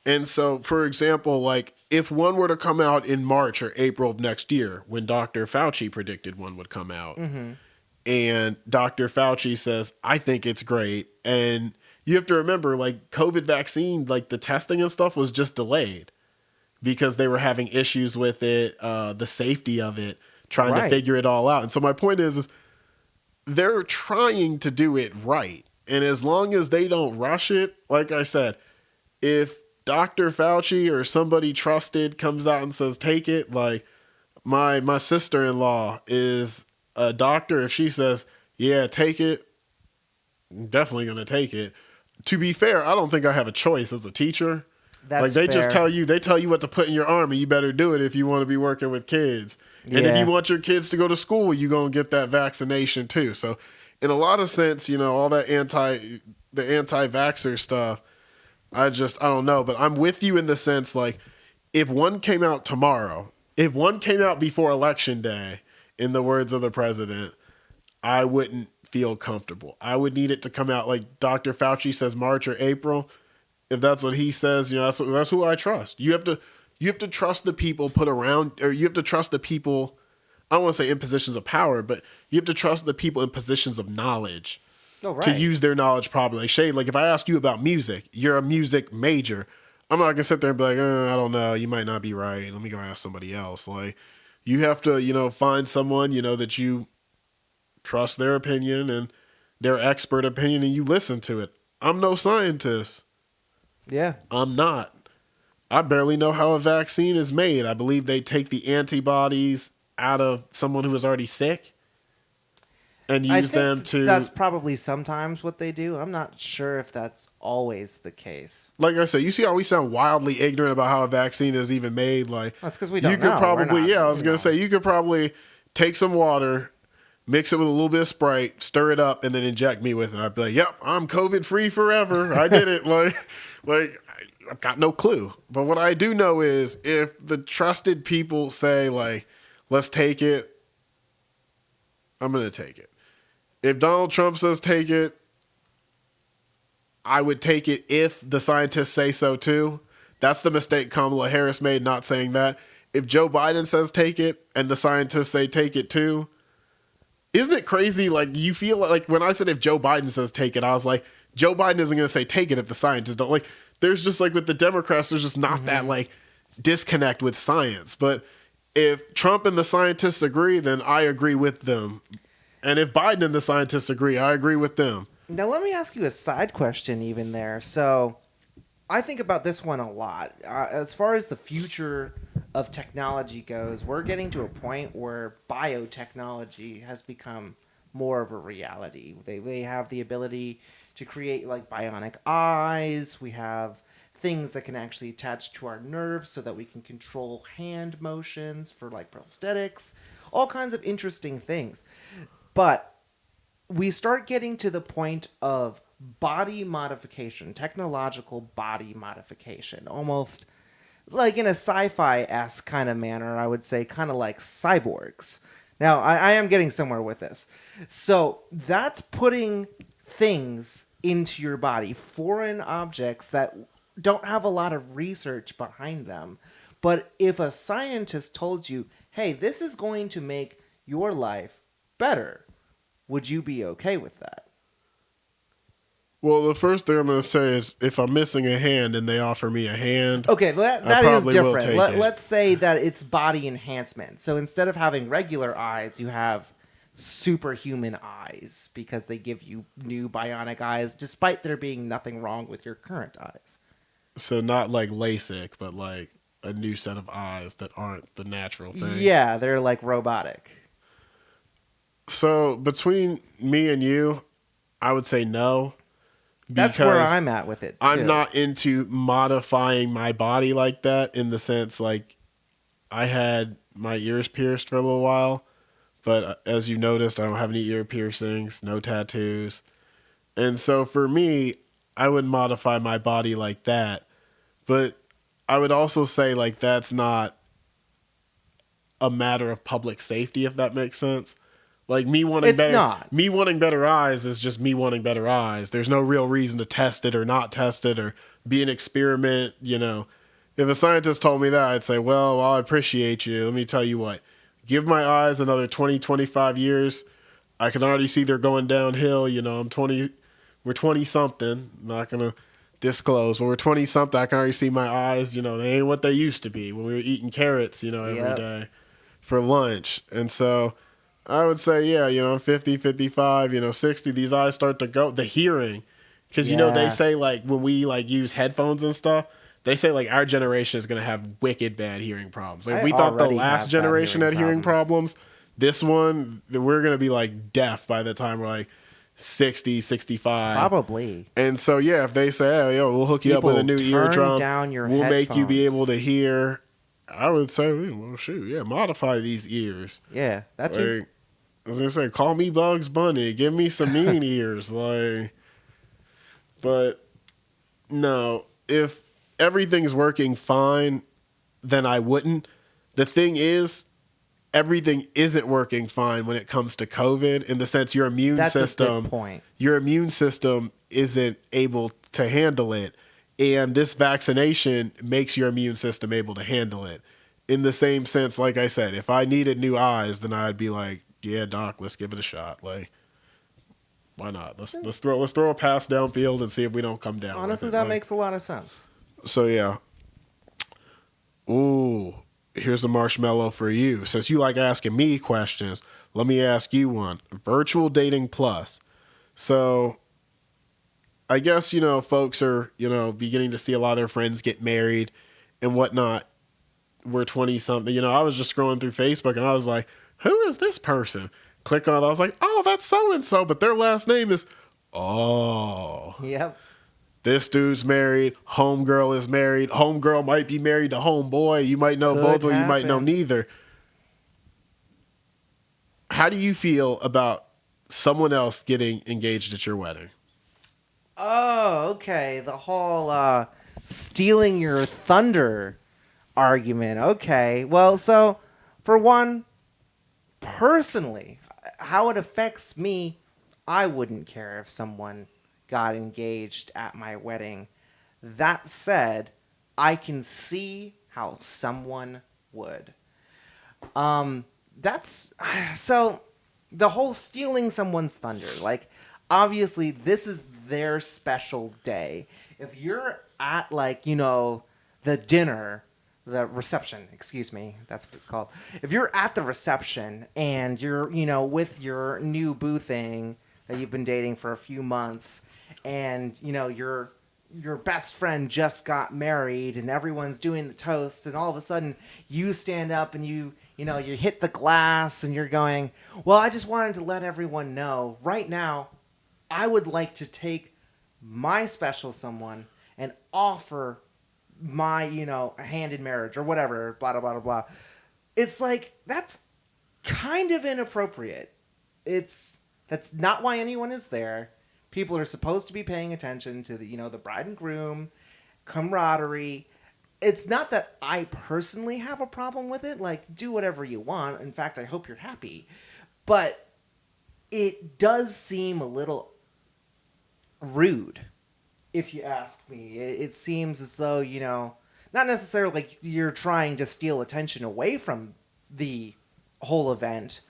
And so, for example, like if one were to come out in March or April of next year, when Dr. Fauci predicted one would come out, Mm-hmm. and Dr. Fauci says, I think it's great. And you have to remember, like, COVID vaccine, like the testing and stuff was just delayed because they were having issues with it, the safety of it, trying to Right. figure it all out. And so my point is they're trying to do it right. And as long as they don't rush it, like I said, if Dr. Fauci or somebody trusted comes out and says, take it, like my sister in law is a doctor. If she says, yeah, take it, I'm definitely gonna take it. To be fair, I don't think I have a choice as a teacher. Like That's they just fair. they tell you what to put in your arm and you better do it if you want to be working with kids. And if you Yeah. want your kids to go to school, you gonna get that vaccination too. So in a lot of sense, you know, all that anti vaxxer stuff, I don't know. But I'm with you in the sense like if one came out tomorrow, if one came out before election day, in the words of the president, I wouldn't feel comfortable. I would need it to come out like Dr. Fauci says March or April. If that's what he says, you know, that's who I trust. You have to trust the people put around, or you have to trust the people. I don't want to say in positions of power, but you have to trust the people in positions of knowledge Oh, to right. use their knowledge properly. Like Shay, like if I ask you about music, you're a music major. I'm not gonna sit there and be like, I don't know, you might not be right. Let me go ask somebody else. Like you have to, you know, find someone, you know, that you trust their opinion and their expert opinion and you listen to it. I'm no scientist. Yeah. I'm not. I barely know how a vaccine is made. I believe they take the antibodies out of someone who is already sick and I use think them to, that's probably sometimes what they do. I'm not sure if that's always the case. like I said, you see how we sound wildly ignorant about how a vaccine is even made? Like, That's because we you don't could know. We're probably, not, yeah, I was you going to know. say, you could probably take some water, mix it with a little bit of Sprite, stir it up, and then inject me with it. I'd be like, yep, I'm COVID free forever. I did it. Like, I've got no clue. But what I do know is if the trusted people say, like, let's take it, I'm going to take it. If Donald Trump says take it, I would take it if the scientists say so too. That's the mistake Kamala Harris made not saying that. If Joe Biden says take it and the scientists say take it too, isn't it crazy? Like you feel like when I said if Joe Biden says take it, I was like, Joe Biden isn't going to say take it if the scientists don't. Like there's just like with the Democrats, there's just not that Hmm. like disconnect with science. But if Trump and the scientists agree, then I agree with them. And if Biden and the scientists agree, I agree with them. Now, let me ask you a side question, even there. So, I think about this one a lot. As far as the future of technology goes, we're getting to a point where biotechnology has become more of a reality. They have the ability to create like bionic eyes. We have things that can actually attach to our nerves so that we can control hand motions for like prosthetics, all kinds of interesting things. But we start getting to the point of body modification, technological body modification, almost like in a sci-fi-esque kind of manner, I would say, kind of like cyborgs. Now, I am getting somewhere with this. So that's putting things into your body, foreign objects that don't have a lot of research behind them. But if a scientist told you, hey, this is going to make your life better, would you be okay with that? Well, the first thing I'm going to say is if I'm missing a hand and they offer me a hand, Okay, I that is probably will different. take it. Let's say that it's body enhancement. So instead of having regular eyes, you have superhuman eyes because they give you new bionic eyes, despite there being nothing wrong with your current eyes. So not like LASIK, but like a new set of eyes that aren't the natural thing. Yeah, they're like robotic. So between me and you, I would say no That's where because I'm at with it I'm too. not into modifying my body like that in the sense like I had my ears pierced for a little while, but as you noticed, I don't have any ear piercings, no tattoos. And so for me, I would modify my body like that. But I would also say like that's not a matter of public safety if that makes sense. Like It's not. me wanting better eyes is just me wanting better eyes. There's no real reason to test it or not test it or be an experiment, you know. If a scientist told me that, I'd say, "Well, I appreciate you. Let me tell you what. Give my eyes another 20, 25 years. I can already see they're going downhill, you know. We're 20 something. I'm not going to disclose, but we're 20 something. I can already see my eyes, you know, they ain't what they used to be when we were eating carrots, you know, every Yep. day for lunch." And so I would say, yeah, you know, 50, 55, you know, 60, these eyes start to go. The hearing, because, you know, they Yeah. say, like, when we, like, use headphones and stuff, they say, like, our generation is going to have wicked bad hearing problems. Like, I we thought the already last have bad generation hearing had hearing problems. problems. This one, we're going to be, like, deaf by the time we're, like, 60, 65. Probably. And so, yeah, if they say, oh, yo, we'll hook you up with a People new turn eardrum, down your we'll make you be headphones. able to hear, I would say, well, shoot, yeah, modify these ears. Yeah, that too. Like, as I say, call me Bugs Bunny. Give me some mean ears. Like, but no, if everything's working fine, then I wouldn't. The thing is, everything isn't working fine when it comes to COVID in the sense That's a good point. your immune system isn't able to handle it. And this vaccination makes your immune system able to handle it. In the same sense, like I said, if I needed new eyes, then I'd be like, yeah, doc, let's give it a shot. Like, why not? Let's throw a pass downfield and see if we don't come down with Honestly, it. that Like, makes a lot of sense. so yeah. Ooh, here's a marshmallow for you. Since you like asking me questions, let me ask you one. Virtual dating plus. So I guess, you know, folks are, you know, beginning to see a lot of their friends get married and whatnot. We're 20 something. You know, I was just scrolling through Facebook and I was like, who is this person? Click on it. I was like, oh, that's so and so, but their last name is, oh, Yep. this dude's married. Homegirl is married. Homegirl might be married to homeboy. You might know Could both or you might know happen. neither. How do you feel about someone else getting engaged at your wedding? Oh, okay. The whole stealing your thunder argument. Okay. Well, so for one, personally, how it affects me, I wouldn't care if someone got engaged at my wedding. That said, I can see how someone would. That's so the whole stealing someone's thunder. Like, obviously, this is their special day. If you're at, like, you know, the dinner, the reception, excuse me, that's what it's called. If you're at the reception and you're, you know, with your new boo thing that you've been dating for a few months, and, you know, your best friend just got married and everyone's doing the toasts, and all of a sudden you stand up and you know, you hit the glass and you're going, well, I just wanted to let everyone know right now I would like to take my special someone and offer my, you know, hand in marriage or whatever, blah blah blah blah. It's like, that's kind of inappropriate. It's That's not why anyone is there. People are supposed to be paying attention to the bride and groom, camaraderie. It's not that I personally have a problem with it. Like, do whatever you want. In fact, I hope you're happy. But it does seem a little rude, if you ask me. It seems as though, not necessarily like you're trying to steal attention away from the whole event,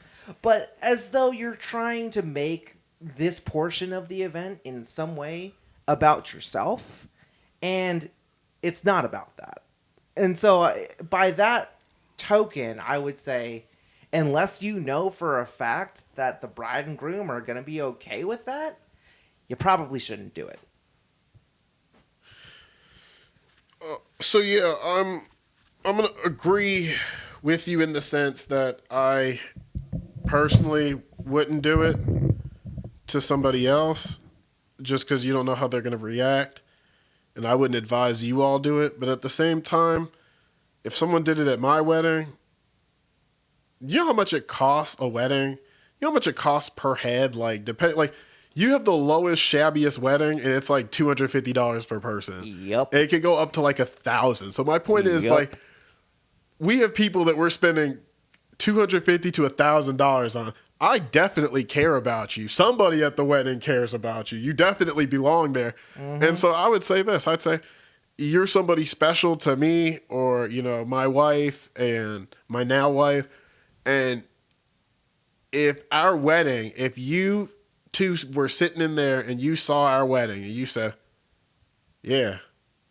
but as though you're trying to make this portion of the event in some way about yourself, and it's not about that. And so, by that token, I would say, unless you know for a fact that the bride and groom are going to be okay with that, you probably shouldn't do it. So yeah, I'm gonna agree with you in the sense that I personally wouldn't do it to somebody else just because you don't know how they're gonna react, and I wouldn't advise you all do it. But at the same time, if someone did it at my wedding, you know how much it costs a wedding? You know how much it costs per head? Like you have the lowest, shabbiest wedding, and it's like $250 per person. Yep. And it could go up to like 1,000. So my point is, like, we have people that we're spending $250 to $1,000 on. I definitely care about you. Somebody at the wedding cares about you. You definitely belong there. Mm-hmm. And so I would say this. I'd say you're somebody special to me, or, my wife and my now wife. And if our wedding, if you two were sitting in there and you saw our wedding and you said, yeah,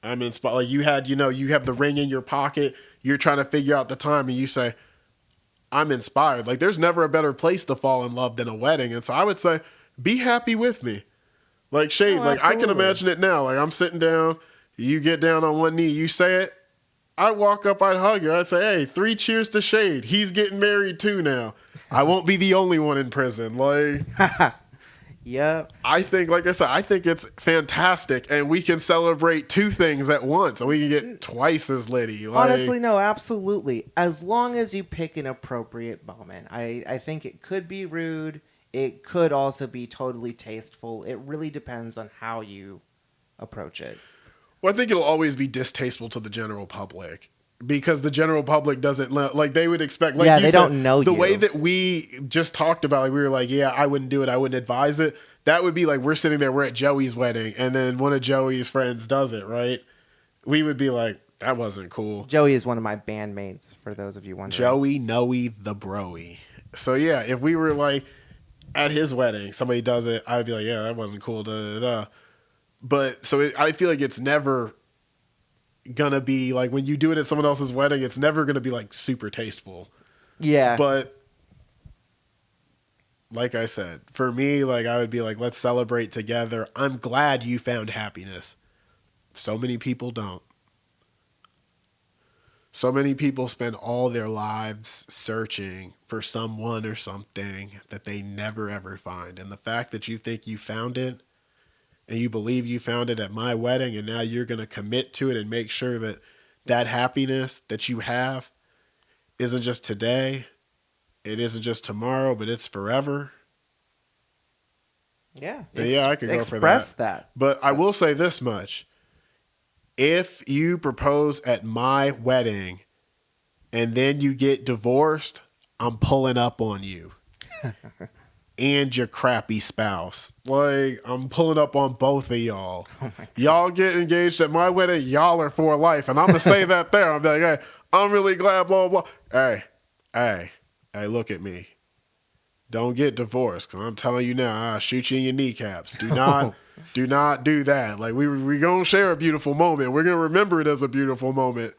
I'm inspired. Like, you had, you have the ring in your pocket. You're trying to figure out the time and you say, I'm inspired. Like, there's never a better place to fall in love than a wedding. And so I would say, be happy with me. Like, Shade, I can imagine it now. Like, I'm sitting down, you get down on one knee, you say it. I walk up, I'd hug you. I'd say, hey, 3 cheers to Shade. He's getting married too now. I won't be the only one in prison. Like, yeah. I think, like I said, I think it's fantastic, and we can celebrate 2 things at once, and we can get twice as litty. Like, honestly, no, absolutely. As long as you pick an appropriate moment. I think it could be rude. It could also be totally tasteful. It really depends on how you approach it. Well, I think it'll always be distasteful to the general public, because the general public doesn't like, they would expect, like, they don't know the you. way that we just talked about, like, we were like, yeah, I wouldn't do it, I wouldn't advise it. That would be like, we're sitting there, we're at Joey's wedding, and then one of Joey's friends does it, right? We would be like, that wasn't cool. Joey is one of my bandmates, for those of you wondering. Joey Noe the Broy. So yeah, if we were like at his wedding, somebody does it, I'd be like, yeah, that wasn't cool. Da, da, da. But so I feel like it's never gonna be like, when you do it at someone else's wedding, it's never gonna be like super tasteful. Yeah. But like I said, for me, like, I would be like, let's celebrate together. I'm glad you found happiness. So many people don't. So many people spend all their lives searching for someone or something that they never ever find. And the fact that you think you found it, and you believe you found it at my wedding, and now you're going to commit to it and make sure that that happiness that you have isn't just today, it isn't just tomorrow, but it's forever. Yeah. Yeah, I could go for express that. But I will say this much. If you propose at my wedding and then you get divorced, I'm pulling up on you. And your crappy spouse. Like, I'm pulling up on both of y'all. Oh, y'all get engaged at my wedding, y'all are for life. And I'm going to say that there. I'm like, hey, I'm really glad, blah, blah, blah. Hey, look at me. Don't get divorced, because I'm telling you now, I'll shoot you in your kneecaps. Do not do that. Like, we going to share a beautiful moment. We're going to remember it as a beautiful moment.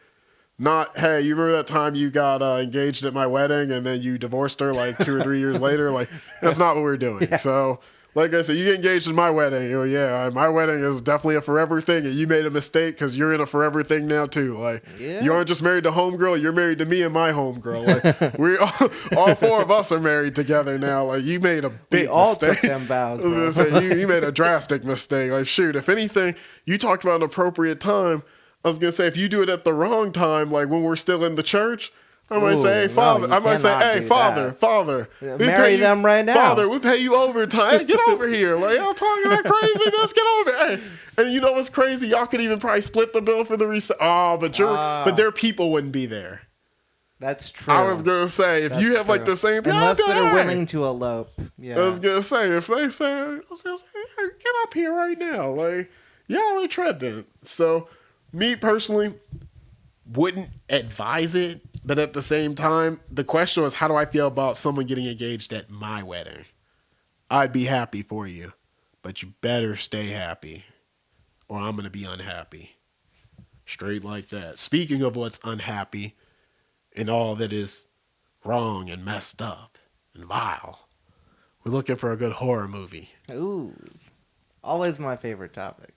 Not, hey, you remember that time you got engaged at my wedding and then you divorced her like 2 or 3 years later? Like, that's not what we're doing. Yeah. So, like I said, you get engaged in my wedding. You know, yeah, my wedding is definitely a forever thing, and you made a mistake because you're in a forever thing now too. Like, you aren't just married to homegirl, you're married to me and my homegirl. Like, we all 4 of us are married together now. Like, you made a big mistake. We all took them vows, bro. You made a drastic mistake. Like, shoot, if anything, you talked about an appropriate time. I was going to say, if you do it at the wrong time, like when we're still in the church, I might say, Ooh, hey, no, father. you I might say, cannot hey, do father, that. father. We pay Marry you, them right now. Father, we pay you overtime. Hey, get over here. Like, y'all talking that craziness. Get over here. Hey. And you know what's crazy? Y'all could even probably split the bill for the reset. Oh, but Ah, their people wouldn't be there. that's I was true. going to say, if you That's have like true. the same, yeah, I'd Unless be like, they're hey. willing to elope. I was Yeah. going to say, if they say, I was gonna say, hey, get up here right now. Like, y'all are tripping. So, me personally, wouldn't advise it, but at the same time, the question was, how do I feel about someone getting engaged at my wedding? I'd be happy for you, but you better stay happy, or I'm gonna be unhappy. Straight like that. Speaking of what's unhappy and all that is wrong and messed up and vile, we're looking for a good horror movie. Ooh, always my favorite topic.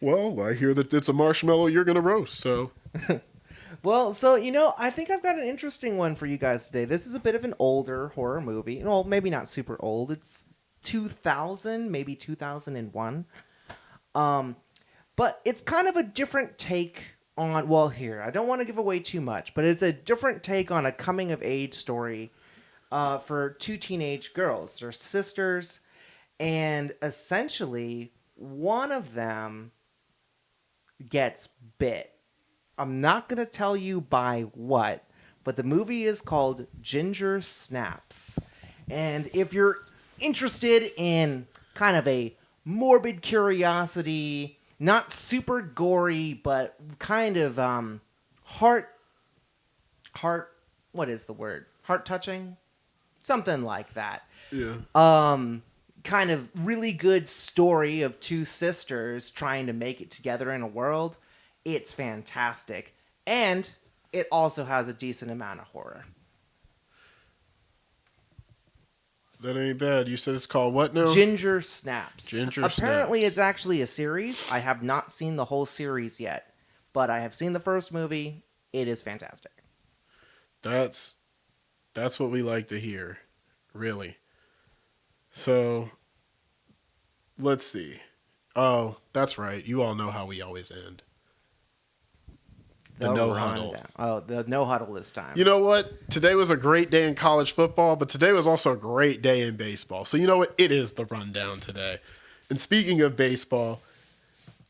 Well, I hear that it's a marshmallow you're gonna roast, so Well, so I think I've got an interesting one for you guys today. This is a bit of an older horror movie. Well, maybe not super old. It's 2000, maybe 2001. But it's kind of a different take on. Well, here I don't want to give away too much, but it's a different take on a coming of age story for two teenage girls. They're sisters, and essentially one of them gets bit. I'm not going to tell you by what, but the movie is called Ginger Snaps. And if you're interested in kind of a morbid curiosity, not super gory, but kind of heart what is the word? Heart touching? Something like that. yeah. Kind of really good story of two sisters trying to make it together in a world. It's fantastic. And it also has a decent amount of horror. That ain't bad. You said it's called what now? Ginger Snaps. Ginger Apparently, Snaps. it's actually a series. I have not seen the whole series yet, but I have seen the first movie. It is fantastic. That's what we like to hear, really. So, let's see. Oh, that's right. You all know how we always end. The no huddle. rundown. Oh, the no huddle this time. You know what? Today was a great day in college football, but today was also a great day in baseball. So, you know what? It is the rundown today. And speaking of baseball,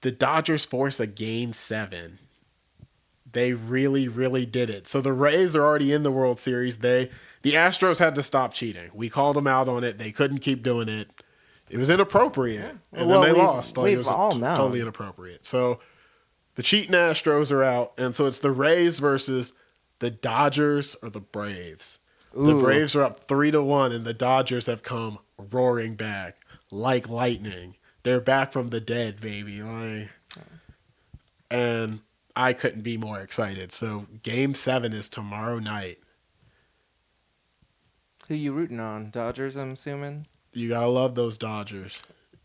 the Dodgers force a game 7. They really, really did it. So the Rays are already in the World Series. The Astros had to stop cheating. We called them out on it. They couldn't keep doing it. It was inappropriate, and Well, then they we've- lost. Like, we've it was all known. totally inappropriate. So the cheating Astros are out, and so it's the Rays versus the Dodgers or the Braves. The Ooh. Braves are up 3-1, and the Dodgers have come roaring back like lightning. They're back from the dead, baby. And I couldn't be more excited. So game 7 is tomorrow night. Who you rooting on? Dodgers, I'm assuming. You gotta love those Dodgers.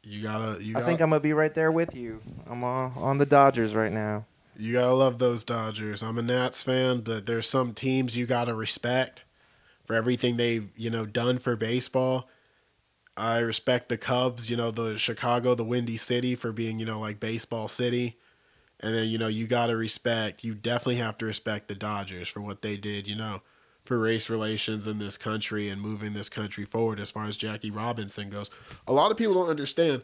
I think I'm gonna be right there with you. I'm on the Dodgers right now. You gotta love those Dodgers. I'm a Nats fan, but there's some teams you gotta respect for everything they've done for baseball. I respect the Cubs. The Chicago, the Windy City for being like baseball city. And then, you definitely have to respect the Dodgers for what they did, for race relations in this country and moving this country forward as far as Jackie Robinson goes. A lot of people don't understand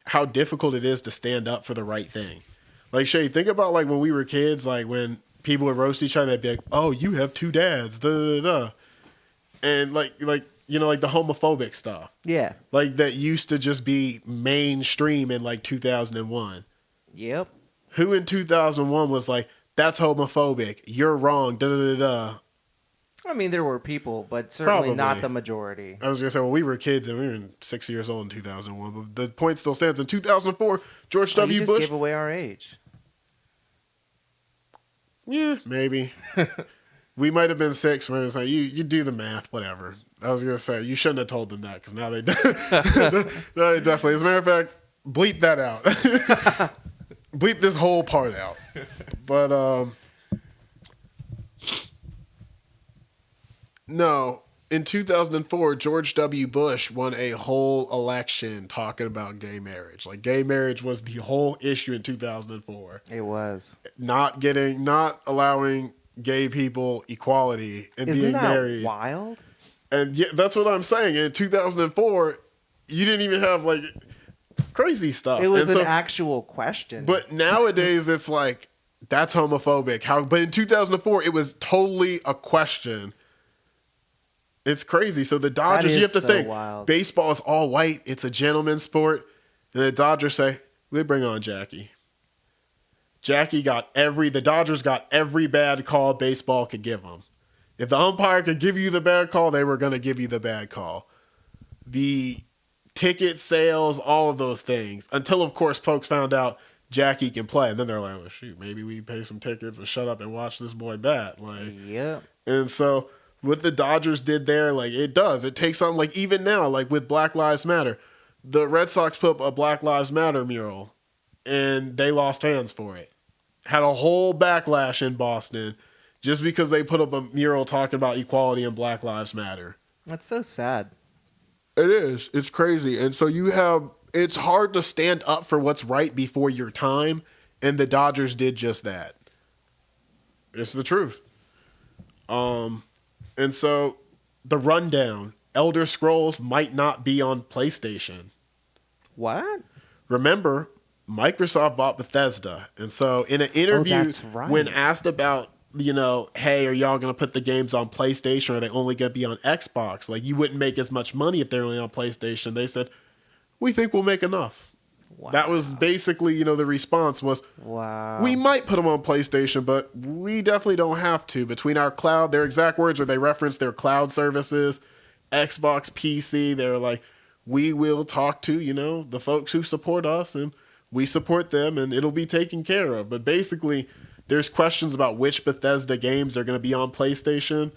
how difficult it is to stand up for the right thing. Like, Shay, think about like when we were kids, like when people would roast each other, they'd be like, oh, you have 2 dads, da da da. And like the homophobic stuff. Yeah. Like that used to just be mainstream in like 2001. Yep. Who in 2001 was like, that's homophobic, you're wrong, da da da da. I mean, there were people, but certainly Probably. not the majority. I was going to say, well, we were kids and we were 6 years old in 2001, but the point still stands. In 2004, George You W. just Bush. gave away our age. Yeah, maybe. We might have been 6. When it was like, you do the math, whatever. I was going to say, you shouldn't have told them that because now they definitely. As a matter of fact, bleep that out. Bleep this whole part out. But, no, in 2004, George W. Bush won a whole election talking about gay marriage. Like, gay marriage was the whole issue in 2004. It was. Not allowing gay people equality and Isn't being that married. wild? And yeah, that's what I'm saying. In 2004, you didn't even have like crazy It stuff. was And an so, actual question. but nowadays it's like, that's homophobic. But in 2004, it was totally a question. It's crazy. So the That Dodgers, you is have to so think, wild. baseball is all white. It's a gentleman's sport. And the Dodgers say, we bring on Jackie. The Dodgers got every bad call baseball could give them. If the umpire could give you the bad call, they were going to give you the bad call. The ticket sales, all of those things. Until, of course, folks found out Jackie can play. And then they're like, well, shoot, maybe we pay some tickets and shut up and watch this boy bat. Like, Yep. and so what the Dodgers did there, like it does. It takes on, like even now, like with Black Lives Matter. The Red Sox put up a Black Lives Matter mural and they lost fans for it. Had a whole backlash in Boston just because they put up a mural talking about equality and Black Lives Matter. That's so sad. It is. It's crazy. And so it's hard to stand up for what's right before your time. And the Dodgers did just that. It's the truth. And so the rundown, Elder Scrolls might not be on PlayStation. What? Remember, Microsoft bought Bethesda. And so in an interview, that's right. when asked about, hey, are y'all going to put the games on PlayStation? Or are they only going to be on Xbox? Like, you wouldn't make as much money if they're only on PlayStation. They said, we think we'll make enough. Wow. That was basically, the response was, Wow. we might put them on PlayStation, but we definitely don't have to. Between our cloud, their exact words where they reference their cloud services, Xbox, PC, they're like, we will talk to, the folks who support us and we support them and it'll be taken care of. But basically, there's questions about which Bethesda games are going to be on PlayStation,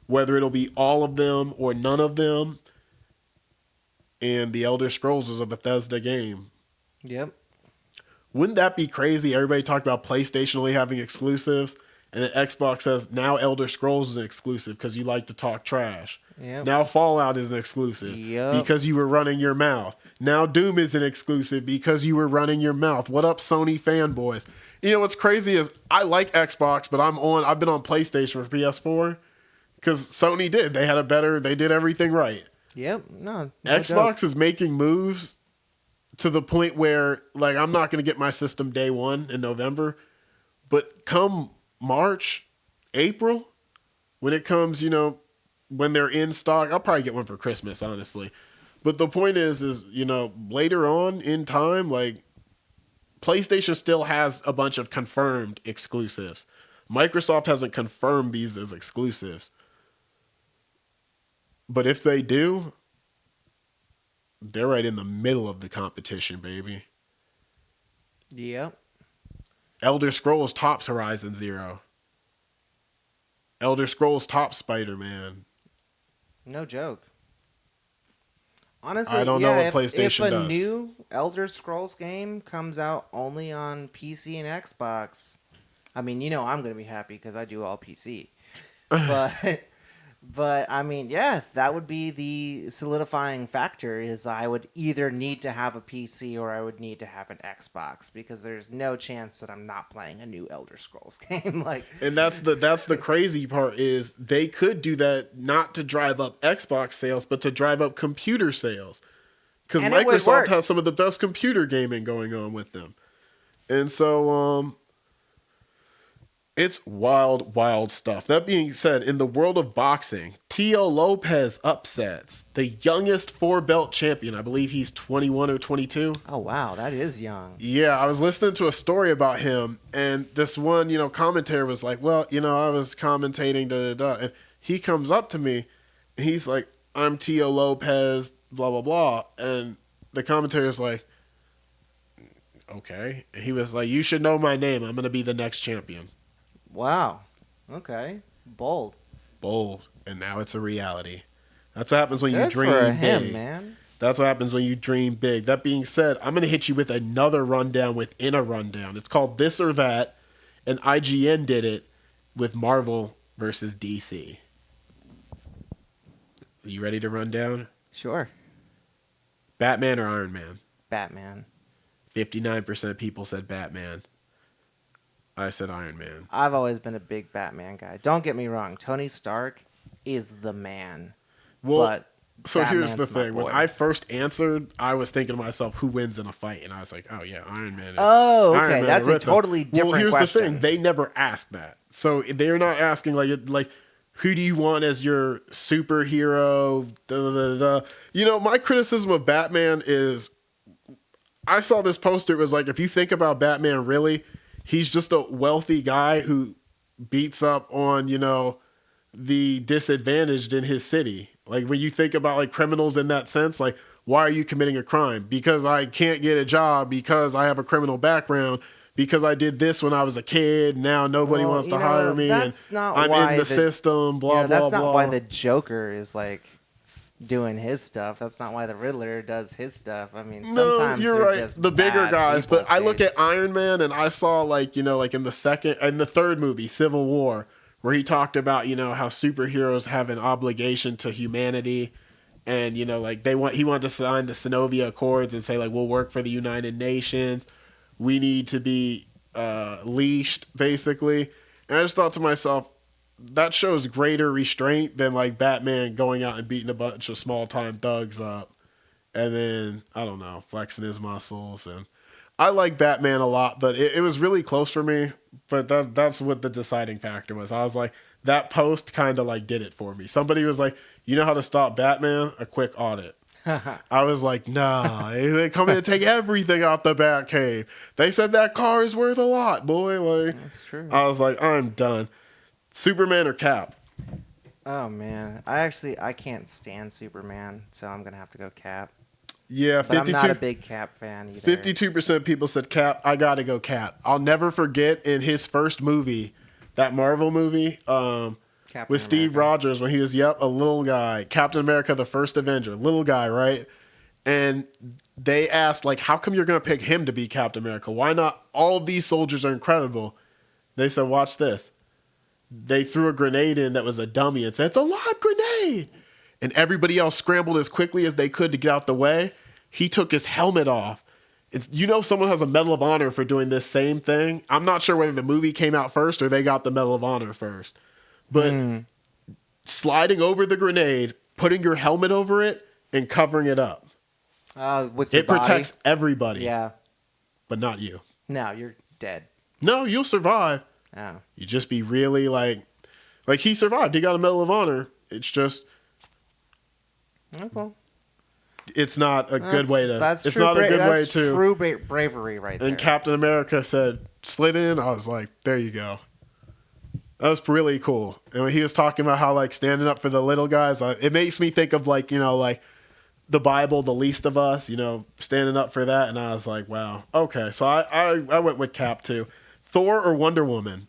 whether it'll be all of them or none of them. And The Elder Scrolls is a Bethesda game. Yep. Wouldn't that be crazy? Everybody talked about PlayStation only having exclusives, and then Xbox says now Elder Scrolls is an exclusive because you like to talk trash. Yep. Now Fallout is an exclusive because you were running your mouth. Now Doom is an exclusive because you were running your mouth. What up, Sony fanboys? What's crazy is I like Xbox, but I've been on PlayStation for PS4 because Sony did. They did everything right. Yep. No Xbox joke. is making moves to the point where, like, I'm not going to get my system day one in November, but come March, April, when it comes, when they're in stock, I'll probably get one for Christmas, honestly. But the point is, later on in time, like, PlayStation still has a bunch of confirmed exclusives. Microsoft hasn't confirmed these as exclusives. But if they do, they're right in the middle of the competition, baby. Yep. Elder Scrolls tops Horizon Zero. Elder Scrolls tops Spider-Man. No joke. Honestly, I don't know what PlayStation if a does. new Elder Scrolls game comes out only on PC and Xbox, I mean, I'm going to be happy because I do all PC. But I mean, yeah, that would be the solidifying factor is I would either need to have a PC or I would need to have an Xbox because there's no chance that I'm not playing a new Elder Scrolls game. And that's the crazy part is they could do that not to drive up Xbox sales, but to drive up computer sales. Because Microsoft has some of the best computer gaming going on with them. And so it's wild, wild stuff. That being said, in the world of boxing, Tio Lopez upsets the youngest four-belt champion. I believe he's 21 or 22. Oh, wow. That is young. Yeah, I was listening to a story about him, and this one, commentator was like, well, I was commentating, and he comes up to me, and he's like, I'm Tio Lopez, blah, blah, blah. And the commentator's like, okay. And he was like, you should know my name. I'm going to be the next champion. Wow. Okay. Bold. And now it's a reality. That's what happens when you dream for big. Him, man. That's what happens when you dream big. That being said, I'm going to hit you with another rundown within a rundown. It's called This or That, and IGN did it with Marvel versus DC. Are you ready to run down? Sure. Batman or Iron Man? Batman. 59% of people said Batman. I said Iron Man. I've always been a big Batman guy. Don't get me wrong. Tony Stark is the man, Well, but so here's the Batman's my thing. When I boy. first answered, I was thinking to myself, who wins in a fight? And I was like, oh yeah, Oh, Iron okay. Man and That's a Rita. totally Well, different here's the thing. question. They never asked that. So they're not asking like who do you want as your superhero? Da, da, da, da. You know, my criticism of Batman is I saw this poster. It was like, if you think about Batman, really, he's just a wealthy guy who beats up on, the disadvantaged in his city. Like when you think about like criminals in that sense, like why are you committing a crime? Because I can't get a job, because I have a criminal background, because I did this when I was a kid. Now nobody Well, wants to hire me and that's not I'm in why the system, blah, blah, that's not why blah. the Joker is like doing his stuff. That's not why the Riddler does his stuff. I mean, No, sometimes you're they're right. just The bigger bad guys, people, but I look dude. at Iron Man and I saw like, like in the third movie, Civil War, where he talked about, how superheroes have an obligation to humanity and, like he wanted to sign the Sokovia Accords and say like, we'll work for the United Nations. We need to be leashed basically. And I just thought to myself, that shows greater restraint than like Batman going out and beating a bunch of small time thugs up and then I don't know, flexing his muscles. And I like Batman a lot, but it was really close for me. But that's what the deciding factor was. I was like, that post kind of like did it for me. Somebody was like, you know how to stop Batman? A quick audit. I was like, nah, they come in and take everything out the Batcave. They said that car is worth a lot, boy. Like, That's true. I was like, I'm done. Superman or Cap? Oh man, I can't stand Superman, so I'm gonna have to go Cap. Yeah, But I'm not a 52. big Cap fan either. 52% people said Cap. I gotta go Cap. I'll never forget in his first movie, that Marvel movie, Captain with Steve America. Rogers when he was, a little guy. Captain America, the first Avenger. Little guy, right? And they asked, like, how come you're gonna pick him to be Captain America? Why not? All of these soldiers are incredible. They said, watch this. They threw a grenade in that was a dummy and said, it's a live grenade. And everybody else scrambled as quickly as they could to get out the way. He took his helmet off. Someone has a Medal of Honor for doing this same thing. I'm not sure whether the movie came out first or they got the Medal of Honor first. But sliding over the grenade, putting your helmet over it, and covering it up. With your It protects body. everybody, Yeah. but not you. No, you're dead. No, you'll survive. Oh. You just be really like he survived. He got a Medal of Honor. It's just Okay. it's not a good way to. That's it's true. not a good way That's to. true bravery right there. And Captain America said slid in. I was like, there you go. That was really cool. And when he was talking about how like standing up for the little guys, it makes me think of like like the Bible, the least of us, standing up for that. And I was like, wow, okay. So I went with Cap too. Thor or Wonder Woman?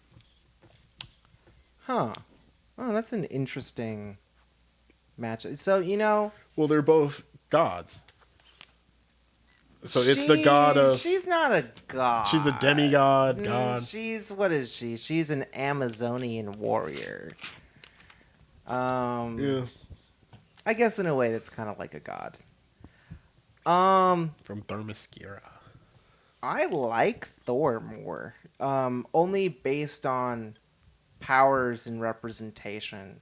Huh. Oh, that's an interesting match. So, Well, they're both gods. So it's the god of. She's not a god. She's a demigod, god. What is she? She's an Amazonian warrior. Yeah. I guess in a way that's kind of like a god. From Themyscira. I like Thor more. Only based on powers and representation.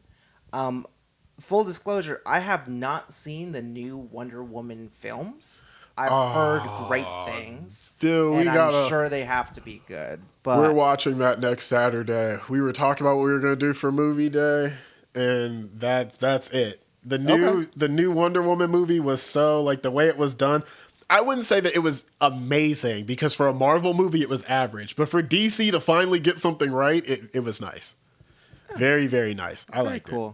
Full disclosure, I have not seen the new Wonder Woman films. I've heard great things. Dude, and I'm sure they have to be good. But we're watching that next Saturday. We were talking about what we were going to do for movie day, and that's it. The new Wonder Woman movie was so like the way it was done. I wouldn't say that it was amazing because for a Marvel movie it was average, but for DC to finally get something right, it was nice. Very, very nice. I liked it.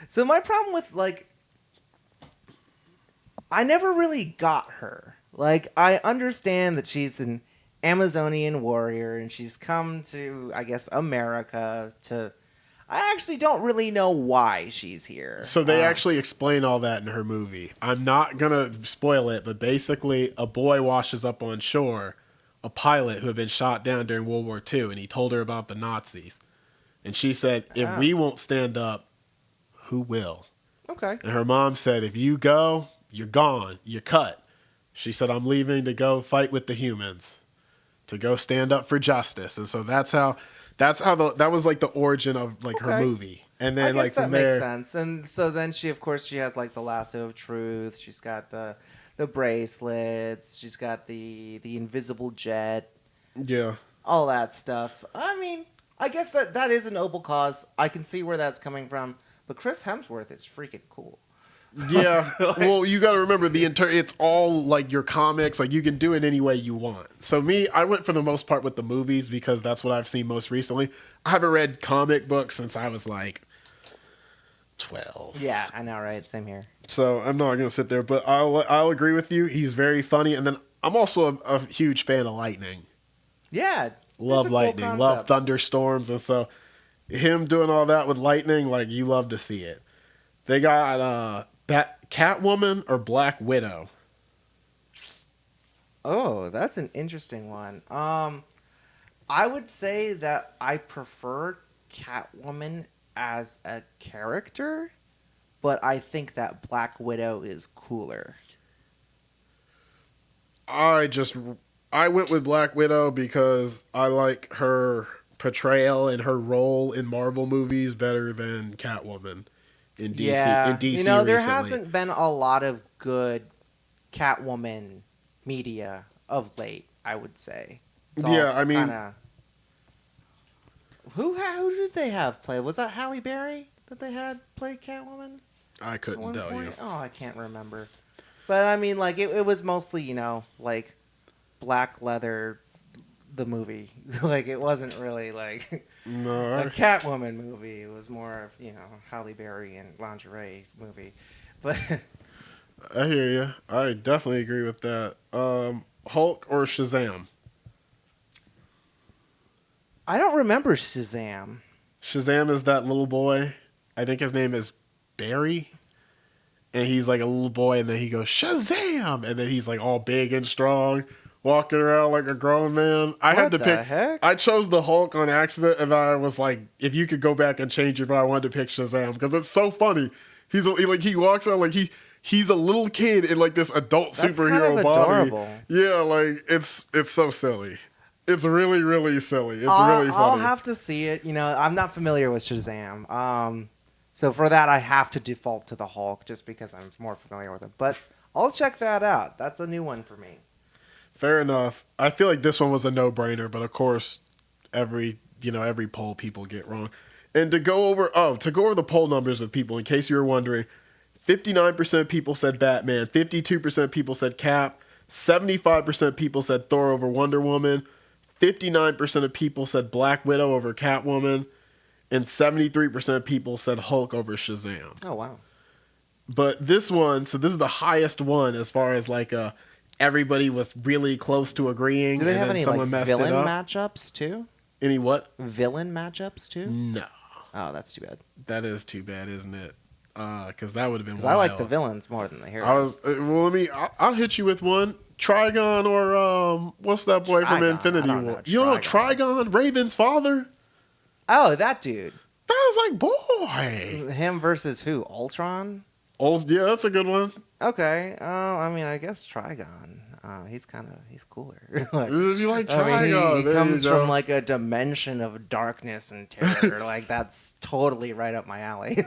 So my problem with I never really got her. Like, I understand that she's an Amazonian warrior and she's come to, I guess, America to. I actually don't really know why she's here. So they actually explain all that in her movie. I'm not going to spoil it, but basically a boy washes up on shore, a pilot who had been shot down during World War II, and he told her about the Nazis. And she said, if we won't stand up, who will? Okay. And her mom said, if you go, you're gone. You're cut. She said, I'm leaving to go fight with the humans to go stand up for justice, and so that was like the origin of like her Okay. movie, and I then guess like that from makes there, sense. And so then of course, she has like the lasso of truth. She's got the bracelets. She's got the invisible jet. yeah, All that stuff. I mean, I guess that is a noble cause. I can see where that's coming from. But Chris Hemsworth is freaking cool. yeah. Like, Well, you got to remember it's all like your comics, like you can do it any way you want. So me, I went for the most part with the movies because that's what I've seen most recently. I haven't read comic books since I was like 12. yeah, I know, right? Same here. So I'm not gonna sit there, but I'll agree with you. He's very funny, and then I'm also a huge fan of Lightning. Yeah, it's Love a cool Lightning, love concept. thunderstorms, and so him doing all that with Lightning, like you love to see it. They got Catwoman or Black Widow. Oh, that's an interesting one. I would say that I prefer Catwoman as a character, but I think that Black Widow is cooler. I just I went with Black Widow because I like her portrayal and her role in Marvel movies better than Catwoman in Yeah, DC there recently. hasn't been a lot of good Catwoman media of late, I would say. It's Yeah, all I kind mean, of who did they have play? Was that Halle Berry that they had play Catwoman I at couldn't one tell point? you. Oh, I can't remember. But I mean, like it was mostly, like black leather, the movie. Like it wasn't really like a No, Catwoman movie. It was more of Halle Berry and lingerie movie. But I hear you. I definitely agree with that. Hulk or Shazam? I don't remember Shazam. Shazam is that little boy. I think his name is Barry. And he's like a little boy, and then he goes Shazam, and then he's like all big and strong, walking around like a grown man. I had What to pick. the heck? I chose the Hulk on accident, and I was like, if you could go back and change it, if I wanted to pick Shazam, because it's so funny. He walks around like he's a little kid in like this adult That's superhero kind of body. adorable. Yeah, like it's so silly. It's really really silly. It's really I'll funny. have to see it. I'm not familiar with Shazam. So for that, I have to default to the Hulk just because I'm more familiar with him. But I'll check that out. That's a new one for me. Fair enough. I feel like this one was a no-brainer, but of course, every poll people get wrong. And to go over the poll numbers of people, in case you were wondering, 59% people said Batman, 52% people said Cap, 75% people said Thor over Wonder Woman, 59% of people said Black Widow over Catwoman, and 73% of people said Hulk over Shazam. Oh wow. But this is the highest one as far as like everybody was really close to agreeing. Do they and have then any someone like messed it villain up. matchups too? Any what? Villain matchups too? No, Oh, that's too bad. that is too bad, isn't it? Because that would have been Because wild. I like the villains more than the heroes. I was I'll hit you with one. Trigon or what's that boy from Trigon? Infinity I don't War? know You don't know Trigon. Trigon, Raven's father? Oh, that dude. That was like boy. Him versus who? Ultron? Oh yeah, that's a good one. Okay. I mean, I guess Trigon. He's cooler. Like, You like I mean, Trigon? he There comes you go. from like a dimension of darkness and terror. Like that's totally right up my alley.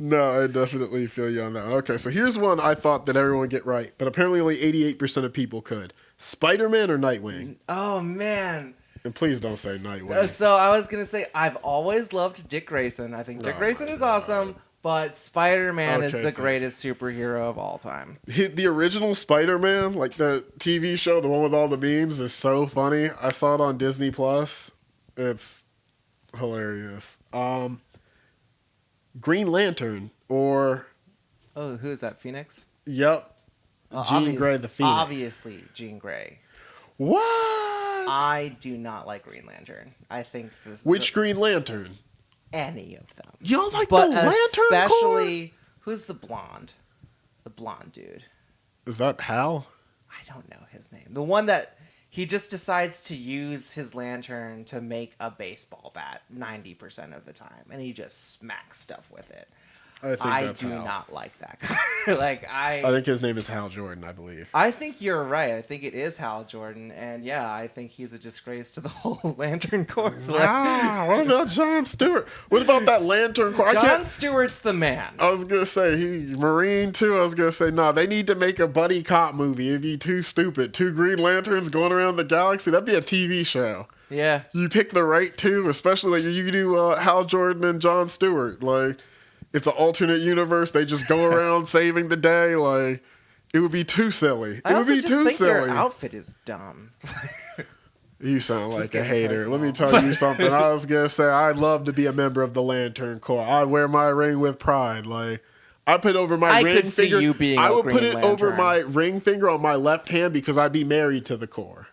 No, I definitely feel you on that. Okay, so here's one I thought that everyone would get right, but apparently only 88% of people could. Spider-Man or Nightwing? Oh man. And please don't say Nightwing. So I was gonna say I've always loved Dick Grayson. I think Dick Oh Grayson my is God. awesome, but Spider-Man is Okay, the fine. greatest superhero of all time. The original Spider-Man, like the TV show, the one with all the memes, is so funny. I saw it on Disney Plus. It's hilarious. Green Lantern or Oh, who is that? Phoenix? yep, Jean Grey the Phoenix. Obviously, Jean Grey. What? I do not like Green Lantern. I think Which Green Lantern? any of them. You don't like But the Lantern especially who's the blonde? The blonde dude. Corps? Is that Hal? I don't know his name. The one that he just decides to use his lantern to make a baseball bat 90% of the time, and he just smacks stuff with it. I think I that's do Hal. not like that guy. Like I think his name is Hal Jordan, I believe. I think you're right. I think it is Hal Jordan, and yeah, I think he's a disgrace to the whole Lantern Corps. Like, Nah, what about John Stewart? What about that Lantern Corps? I John can't. Stewart's the man. I was gonna say he Marine too. I was gonna say nah. They need to make a buddy cop movie. It'd be too stupid. Two Green Lanterns going around the galaxy. That'd be a TV show. Yeah. You pick the right two, especially like you do Hal Jordan and John Stewart. Like it's an alternate universe. They just go around saving the day. Like it would be too silly. I It would also be just too think their silly. outfit is dumb. You sound like a getting hater. Let me personal. tell you something. I was gonna say I'd love to be a member of the Lantern Corps. I'd wear my ring with pride. Like I put over my I ring could see finger. you being I a would put Green it over Lantern. my ring finger on my left hand because I'd be married to the Corps.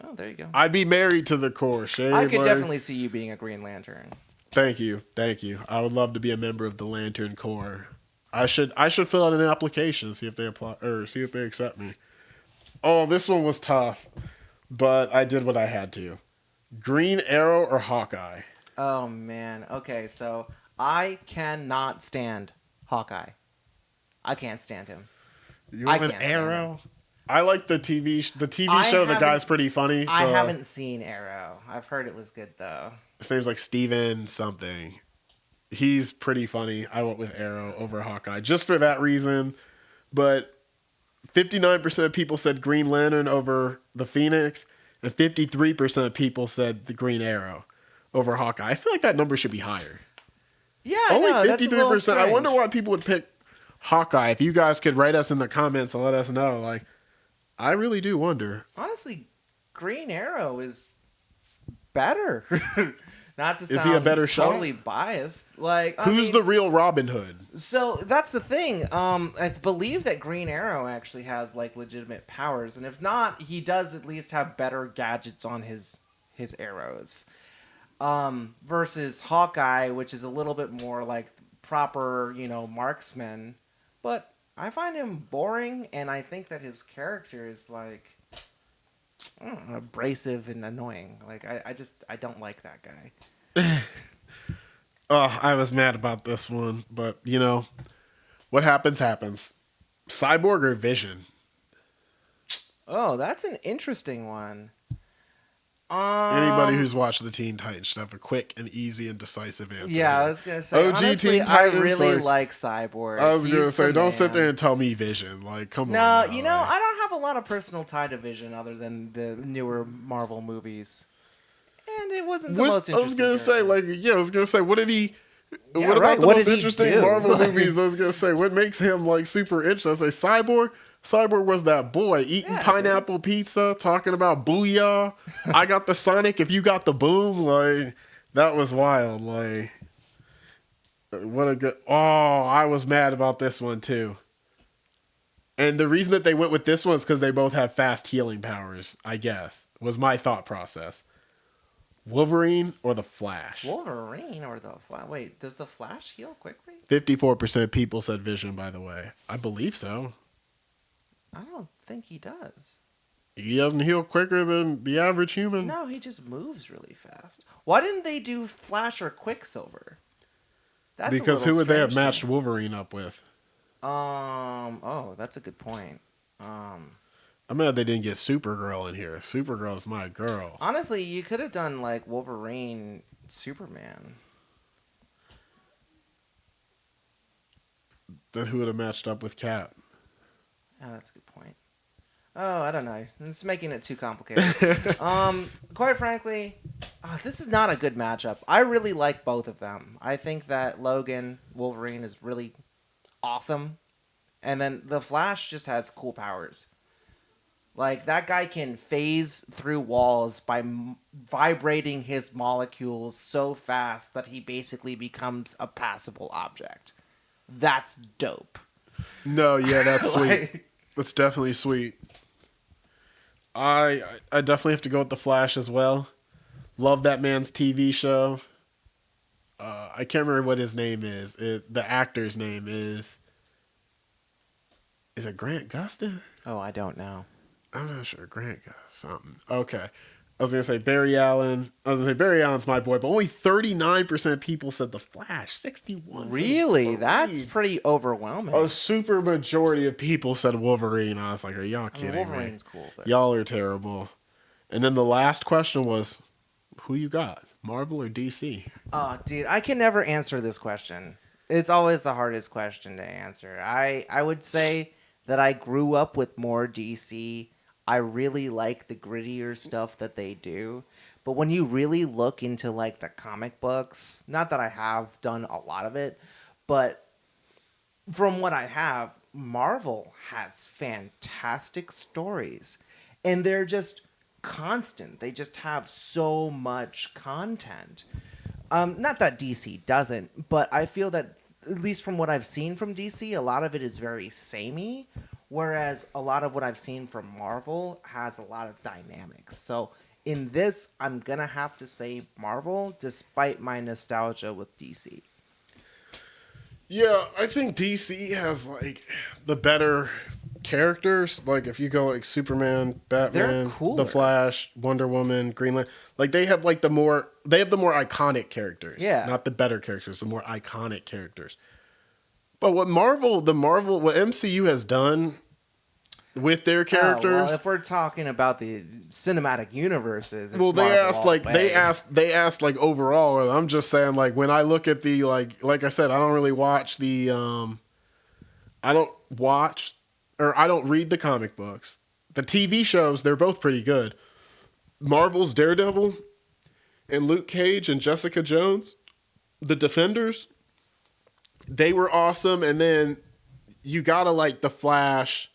Oh, there you go. I'd be married to the Corps. Shane, I could like, definitely see you being a Green Lantern. Thank you, thank you. I would love to be a member of the Lantern Corps. I should fill out an application, see if they apply or see if they accept me. Oh, this one was tough, but I did what I had to. Green Arrow or Hawkeye? Oh man. Okay, so I cannot stand Hawkeye. I can't stand him. You I want an can't stand Arrow? I like the TV I show. The haven't- guy's pretty funny. So I haven't seen Arrow. I've heard it was good though. His name's like Steven something. He's pretty funny. I went with Arrow over Hawkeye just for that reason. But 59% of people said Green Lantern over the Phoenix, and 53% of people said the Green Arrow over Hawkeye. I feel like that number should be higher. Yeah, Only I know, that's a little 53%. I wonder strange. why people would pick Hawkeye. If you guys could write us in the comments and let us know, like, I really do wonder. Honestly, Green Arrow is better. Not to Is sound he a better shot? totally biased. Like Who's the real Robin Hood? So that's the thing. I believe that Green Arrow actually has like legitimate powers, and if not, he does at least have better gadgets on his arrows. Versus Hawkeye, which is a little bit more like proper, marksman. But I find him boring, and I think that his character is like abrasive and annoying. Like I don't like that guy. Oh, I was mad about this one, but what happens happens. Cyborg or Vision? Oh, that's an interesting one. Anybody who's watched the Teen Titans should have a quick and easy and decisive answer. Yeah, I here. was gonna say. OG Honestly, Teen I Titans, really like- like Cyborg. I was gonna He's say, the don't sit man. there and tell me Vision. Like, come No, on. I don't have a lot of personal tie to Vision other than the newer Marvel movies, and it wasn't the most I was interesting. gonna say, character. I was gonna say, what did he? Yeah, what about right, the what most did he interesting do? Marvel movies? I was gonna say, what makes him like super interesting? I say, Cyborg. Cyborg was that boy eating Yeah, pineapple pizza, talking about booyah. I got the Sonic. If you got the boom, like that was wild. Like, what a good. Oh, I was mad about this one too. And the reason that they went with this one is because they both have fast healing powers. I guess was my thought process. Wolverine or the Flash? Wolverine or the Flash? Wait, does the Flash heal quickly? 54% of people said Vision. By the way, I believe so. I don't think he does. He doesn't heal quicker than the average human. No, he just moves really fast. Why didn't they do Flash or Quicksilver? That's a Because little who would they have strange matched to me. Wolverine up with? Oh, that's a good point. I'm mad they didn't get Supergirl in here. Supergirl's my girl. Honestly, you could have done like Wolverine, Superman. Then who would have matched up with Cap? Oh, that's a good point. Oh, I don't know. It's making it too complicated. Quite frankly, this is not a good matchup. I really like both of them. I think that Logan Wolverine is really awesome, and then the Flash just has cool powers. Like that guy can phase through walls by vibrating his molecules so fast that he basically becomes a passable object. That's dope. No, yeah, that's sweet. Like- That's definitely sweet. I definitely have to go with the Flash as well. Love that man's TV show. I can't remember what his name is. The actor's name is. Is it Grant Gustin? Oh, I don't know. I'm not sure. Grant Gustin something. Okay. I was gonna say Barry Allen. I was gonna say Barry Allen's my boy, but only 39% of people said the Flash. 61 said Really? That's Wolverine. pretty A overwhelming. super majority of people said Wolverine. I was like, are y'all I mean, kidding me? Wolverine's cool, but Y'all are terrible. And then the last question was, who you got, Marvel or DC? oh, dude, I can never answer this question. It's always the hardest question to answer. I would say that I grew up with more DC. I really like the grittier stuff that they do. But when you really look into like the comic books, not that I have done a lot of it, but from what I have, Marvel has fantastic stories. And they're just constant. They just have so much content. Not that DC doesn't, but I feel that at least from what I've seen from DC, a lot of it is very samey, whereas a lot of what I've seen from Marvel has a lot of dynamics. So in this, I'm gonna have to say Marvel, despite my nostalgia with DC. Yeah, I think DC has like the better characters. Like if you go like Superman, They're Batman, The cooler. Flash, Wonder Woman, Green Lantern, like they have like the more iconic characters, Yeah. not the better characters, the more iconic characters. But what MCU has done with their Oh well, characters. if we're talking about the cinematic universes, Well, it's Marvel all the way. they asked like overall. I'm just saying like when I look at the like I said, I don't really watch the I don't watch or I don't read the comic books. The TV shows, they're both pretty good. Marvel's Daredevil and Luke Cage and Jessica Jones, the Defenders, they were awesome. And then you gotta like the Flash,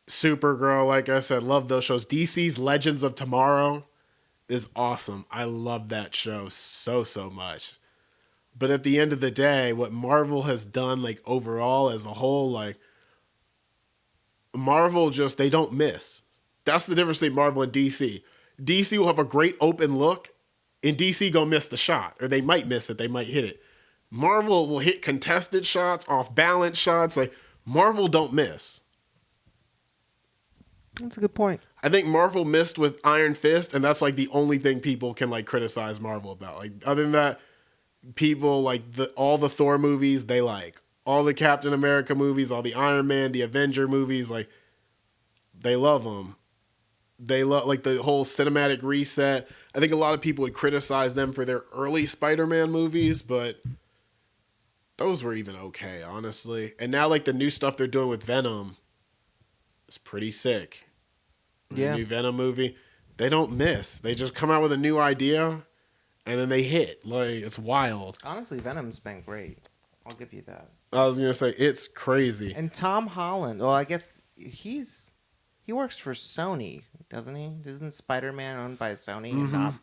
Supergirl. Like I said, love those shows. DC's Legends of Tomorrow is awesome. I love that show so much. But at the end of the day, what Marvel has done, like overall as a whole, like Marvel just they don't miss. That's the difference between Marvel and DC. DC will have a great open look, and DC gonna miss the shot, or they might miss it, they might hit it. Marvel will hit contested shots, off balance shots. Like Marvel don't miss. That's a good point. I think Marvel missed with Iron Fist, and that's like the only thing people can like criticize Marvel about. Like other than that, people like all the Thor movies they like, all the Captain America movies, all the Iron Man, the Avenger movies, like they love them. They love like the whole cinematic reset. I think a lot of people would criticize them for their early Spider-Man movies, but those were even okay, honestly. And now like the new stuff they're doing with Venom is pretty sick. The Yeah. new Venom movie, they don't miss. They just come out with a new idea and then they hit. Like it's wild. Honestly, Venom's been great. I'll give you that. I was gonna say it's crazy. And Tom Holland, well, I guess he works for Sony, doesn't he? Isn't Spider-Man owned by Sony and Hmm. not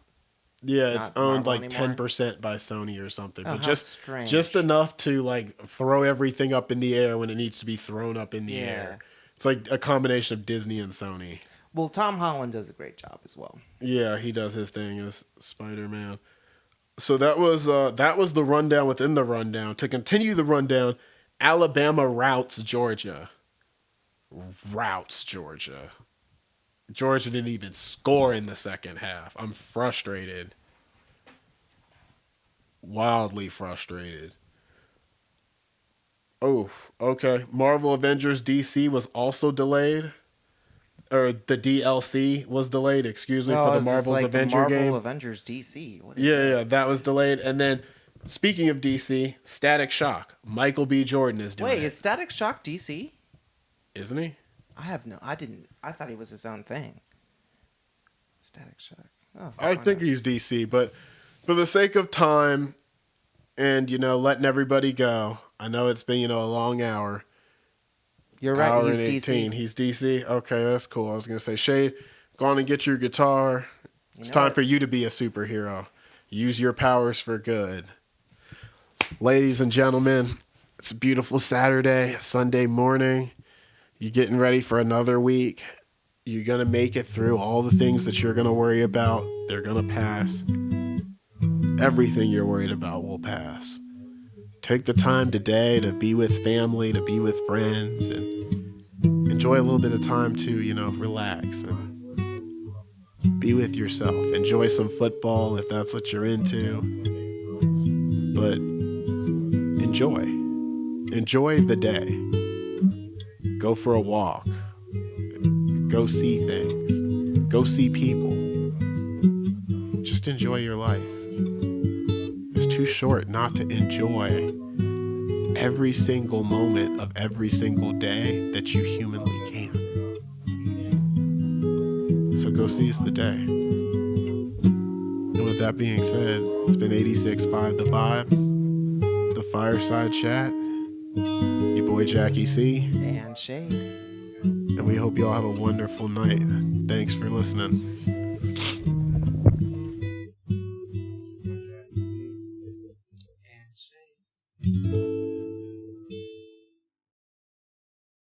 Yeah, it's not owned Marvel like anymore? 10% by Sony or something, Oh, but how strange. just enough to like throw everything up in the air when it needs to be thrown up in the Yeah. air. It's like a combination of Disney and Sony. Well, Tom Holland does a great job as well. Yeah, he does his thing as Spider-Man. So that was the rundown within the rundown. To continue the rundown, Alabama routs Georgia. Routs Georgia. Georgia didn't even score in the second half. I'm frustrated. Wildly frustrated. Oh, okay. Marvel Avengers DC was also delayed. Or the DLC was delayed, excuse me, for Oh, the is this Marvel's like the Avenger Marvel game. Avengers DC? What is Yeah, this? that was delayed. And then, speaking of DC, Static Shock. Michael B. Jordan is doing Wait, it. is Static Shock DC? Isn't he? I didn't. I thought he was his own thing. Static Shock. Oh, I why think not? he's DC, but for the sake of time and, letting everybody go, I know it's been, a long hour. You're right. Hour He's and 18. DC. He's DC? Okay, that's cool. I was going to say, Shade, go on and get your guitar. You It's know time what? for you to be a superhero. Use your powers for good. Ladies and gentlemen, it's a beautiful Saturday, Sunday morning. You're getting ready for another week. You're going to make it through all the things that you're going to worry about. They're going to pass. Everything you're worried about will pass. Take the time today to be with family, to be with friends, and enjoy a little bit of time to, relax and Be with yourself. Enjoy some football if that's what you're into. But enjoy. Enjoy the day. Go for a walk. Go see things. Go see people. Just enjoy your life. It's too short not to enjoy every single moment of every single day that you humanly can. So go seize the day. And with that being said, it's been 86.5 The Vibe, the Fireside Chat, your boy Jackie C. And Shade. And we hope you all have a wonderful night. Thanks for listening.